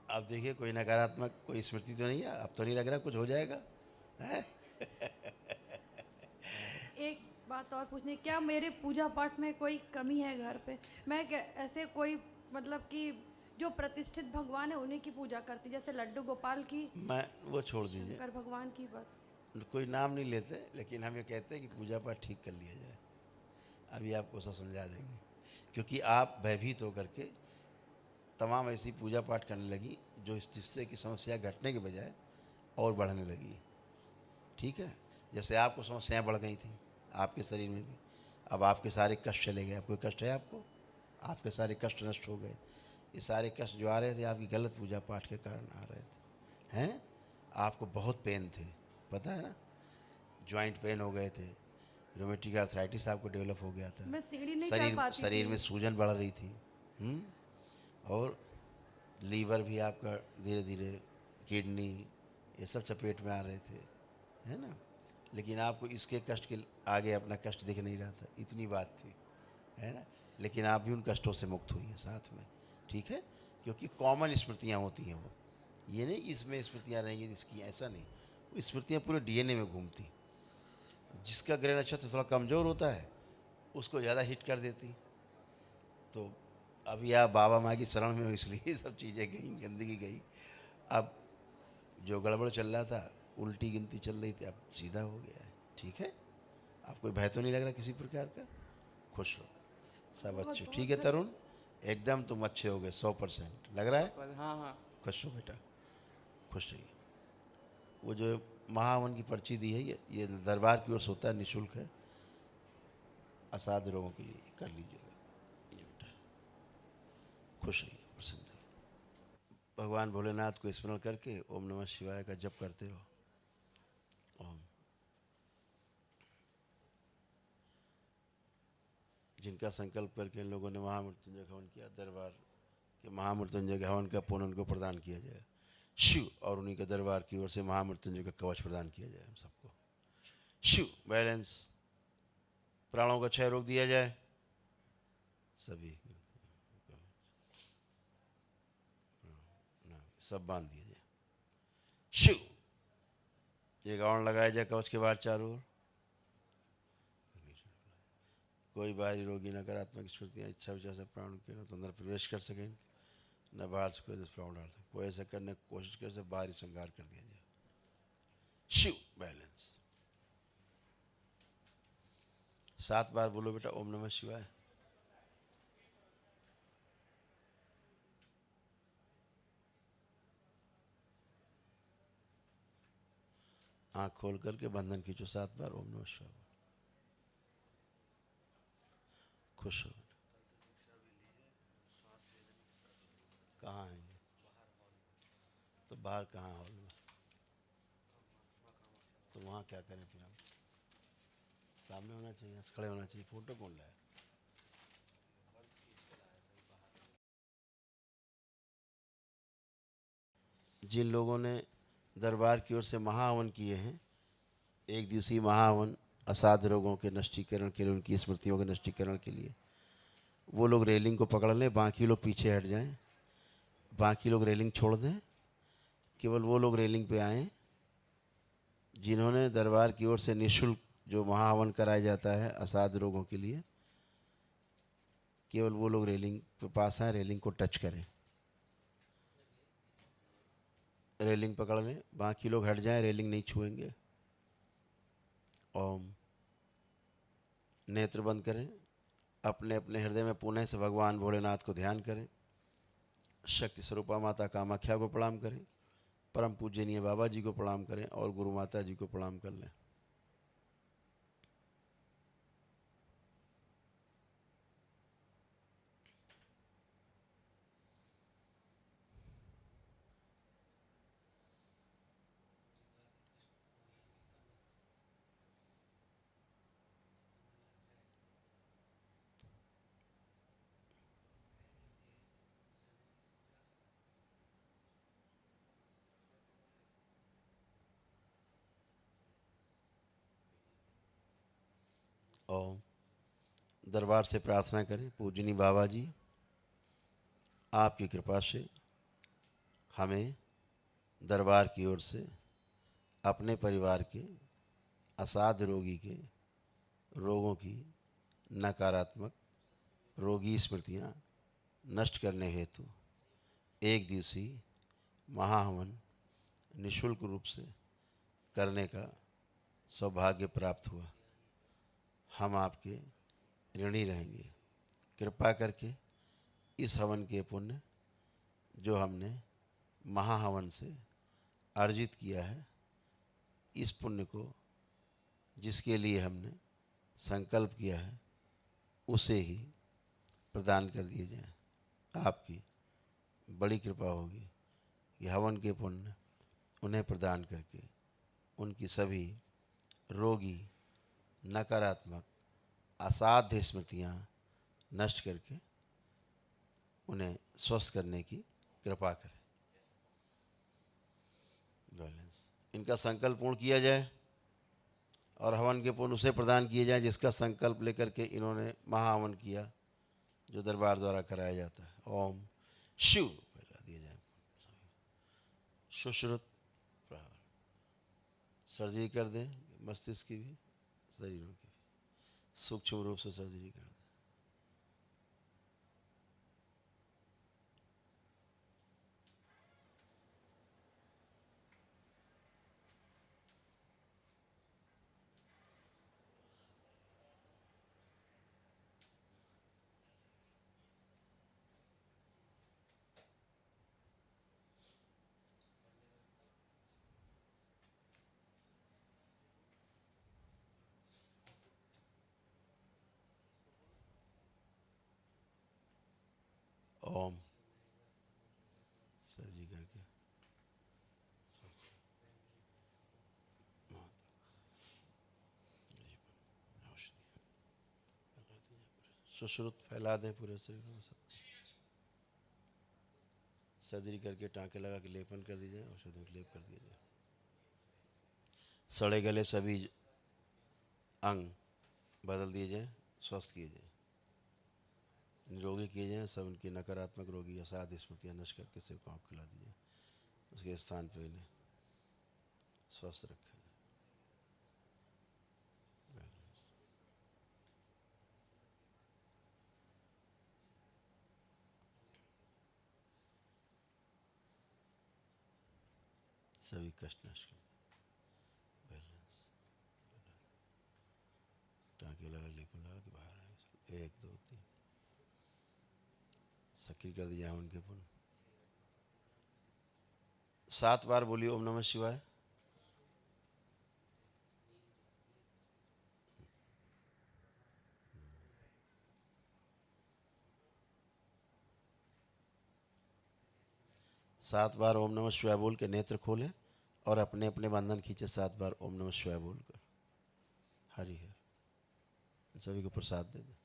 अब देखिए कोई नकारात्मक कोई स्मृति तो नहीं है। अब तो नहीं लग रहा कुछ हो जाएगा है? एक बात और पूछनी, क्या मेरे पूजा पाठ में कोई कमी है घर पे? मैं ऐसे कोई मतलब कि जो प्रतिष्ठित भगवान है उन्हीं की पूजा करती, जैसे लड्डू गोपाल की, मैं वो छोड़ दीजिए, शंकर भगवान की, बस। कोई नाम नहीं लेते, लेकिन हम ये कहते हैं कि पूजा पाठ ठीक कर लिया जाए। अभी आपको सब समझा देंगे, क्योंकि आप भयभीत होकर के तमाम ऐसी पूजा पाठ करने लगी जो जिससे कि समस्या घटने के बजाय और बढ़ने लगी। ठीक है, जैसे आपको समस्याएं बढ़ गई थी आपके शरीर में भी, अब आपके सारे कष्ट चले गए। अब कोई कष्ट है आपको? आपके सारे कष्ट नष्ट हो गए। ये सारे कष्ट जो आ रहे थे आपकी गलत पूजा पाठ के कारण आ रहे थे, हैं? आपको बहुत पेन थे, पता है ना, जॉइंट पेन हो गए थे, रोमेटिक आर्थराइटिस आपको डेवलप हो गया था, मैं सीढ़ी नहीं चढ़ पाती शरीर थी। में सूजन बढ़ रही थी, और लीवर भी आपका धीरे धीरे, किडनी, ये सब चपेट में आ रहे थे, है ना। लेकिन आपको इसके कष्ट के आगे अपना कष्ट दिख नहीं रहा था, इतनी बात थी, है ना। लेकिन आप भी उन कष्टों से मुक्त हुई हैं साथ में, ठीक है, क्योंकि कॉमन स्मृतियाँ होती हैं। वो ये नहीं कि इसमें स्मृतियाँ रहेंगी इसकी, ऐसा नहीं। वो स्मृतियाँ पूरे डीएनए में घूमती। जिसका ग्रह नक्षत्र थोड़ा कमज़ोर होता है उसको ज़्यादा हिट कर देती। तो अभी आप बाबा माँ की शरण में हो, इसलिए सब चीज़ें गई, गंदगी गई। अब जो गड़बड़ चल रहा था, उल्टी गिनती चल रही थी, अब सीधा हो गया है, ठीक है। आप कोई भय तो नहीं लग रहा किसी प्रकार का? खुश हो, सब अच्छे, ठीक है। तरुण, एकदम तुम अच्छे हो गए, 100% लग रहा है। हाँ हाँ, खुश हो बेटा, खुश रहिए। वो जो महावन की पर्ची दी है, ये दरबार की ओर से होता है, निःशुल्क है, असाध्य रोगों के लिए, कर लीजिएगा ये बेटा। खुश रहिए, प्रसन्न रहिए। भगवान भोलेनाथ को स्मरण करके ओम नमः शिवाय का जप करते रहो। ओम। जिनका संकल्प करके इन लोगों ने महामृत्युंजय हवन किया, दरबार के महामृत्युंजय हवन का पुण्य उनको प्रदान किया जाए। शिव और उन्हीं के दरबार की ओर से महामृत्युंजय का कवच प्रदान किया जाए हम सबको। शिव। बैलेंस। प्राणों का क्षय रोक दिया जाए सभी, सब बांध दिया जाए। शिव। ये गाउन लगाया जाए कवच के बाहर चारों ओर। कोई बाहरी रोगी नकारात्मक स्मृतियाँ इच्छा विचार से प्राण के न तो अंदर प्रवेश कर सकें, न बाहर से कोई दुष्प्रभाव डाल सके। कोई ऐसा करने की कोशिश करे से बाहरी संगार कर दिया जाए। शिव। बैलेंस। 7 बार बोलो बेटा ओम नमः शिवाय। आँख खोल करके बंधन खींचो 7 बार ओम नमः शिवाय। खुश हो। कहाँ है ये? तो बाहर कहाँ हॉल में? तो वहाँ क्या करें फिर हम? सामने होना चाहिए, खड़े होना चाहिए। फोटो कौन लाया? जिन लोगों ने दरबार की ओर से महाहवन किए हैं, एक दिवसीय महाहवन असाध्य रोगों के नष्टीकरण के लिए, उनकी स्मृतियों के नष्टीकरण के लिए, वो लोग रेलिंग को पकड़ लें, बाकी लोग पीछे हट जाएं, बाकी लोग रेलिंग छोड़ दें। केवल वो लोग रेलिंग पे आएँ जिन्होंने दरबार की ओर से निःशुल्क जो महाहवन कराया जाता है असाध्य रोगों के लिए, केवल वो लोग रेलिंग के पास आए, रेलिंग को टच करें, रेलिंग पकड़ लें, बाकी लोग हट जाएं, रेलिंग नहीं छुएंगे। ओम। नेत्र बंद करें, अपने अपने हृदय में पुनः से भगवान भोलेनाथ को ध्यान करें, शक्ति स्वरूपा माता कामाख्या को प्रणाम करें, परम पूजनीय बाबा जी को प्रणाम करें और गुरु माता जी को प्रणाम कर लें। ओम। दरबार से प्रार्थना करें, पूजनी बाबा जी आपकी कृपा से हमें दरबार की ओर से अपने परिवार के असाध्य रोगी के रोगों की नकारात्मक रोगी स्मृतियाँ नष्ट करने हेतु एक दिवसीय महाहवन निःशुल्क रूप से करने का सौभाग्य प्राप्त हुआ। हम आपके ऋणी रहेंगे। कृपा करके इस हवन के पुण्य जो हमने महाहवन से अर्जित किया है, इस पुण्य को जिसके लिए हमने संकल्प किया है उसे ही प्रदान कर दिए जाएं। आपकी बड़ी कृपा होगी कि हवन के पुण्य उन्हें प्रदान करके उनकी सभी रोगी नकारात्मक असाध्य स्मृतियाँ नष्ट करके उन्हें स्वस्थ करने की कृपा करें। बैलेंस इनका संकल्प पूर्ण किया जाए और हवन के पुण्य उसे प्रदान किए जाए जिसका संकल्प लेकर के इन्होंने महाहवन किया जो दरबार द्वारा कराया जाता है। ओम शिव फैला दिया जाए। सुश्रुत सर्जरी कर दें, मस्तिष्क की भी शरीरों की भी सूक्ष्म रूप से सर्जरी कर दें। ओम सर्जरी करके सुश्रुत फैला दें पूरे शरीर में सब। सर्जरी करके टाँके लगा के लेपन कर दीजिए, औषधियों का लेप कर दिया जाए। सड़े गले सभी अंग बदल दिए जाएँ, स्वस्थ किए जाएँ, निरोगी किए जाएँ। सब उनकी नकारात्मक रोगी असाध्य स्मृतियाँ नष्ट करके सिर को आप खिला दीजिए, उसके स्थान पे इन्हें स्वस्थ रखें। सभी कष्ट नष्ट कर बैलेंस टाँके लगा लेपन लगा के बाहर आए। 1 2 3 सक्रिय कर दिया उनके पुण्य। 7 बार बोलिए ओम नमः शिवाय। सात बार ओम नमः शिवाय बोल के नेत्र खोलें और अपने अपने बंधन खींचे। 7 बार ओम नमः शिवाय बोलकर। हरि हर सभी को प्रसाद दे दें।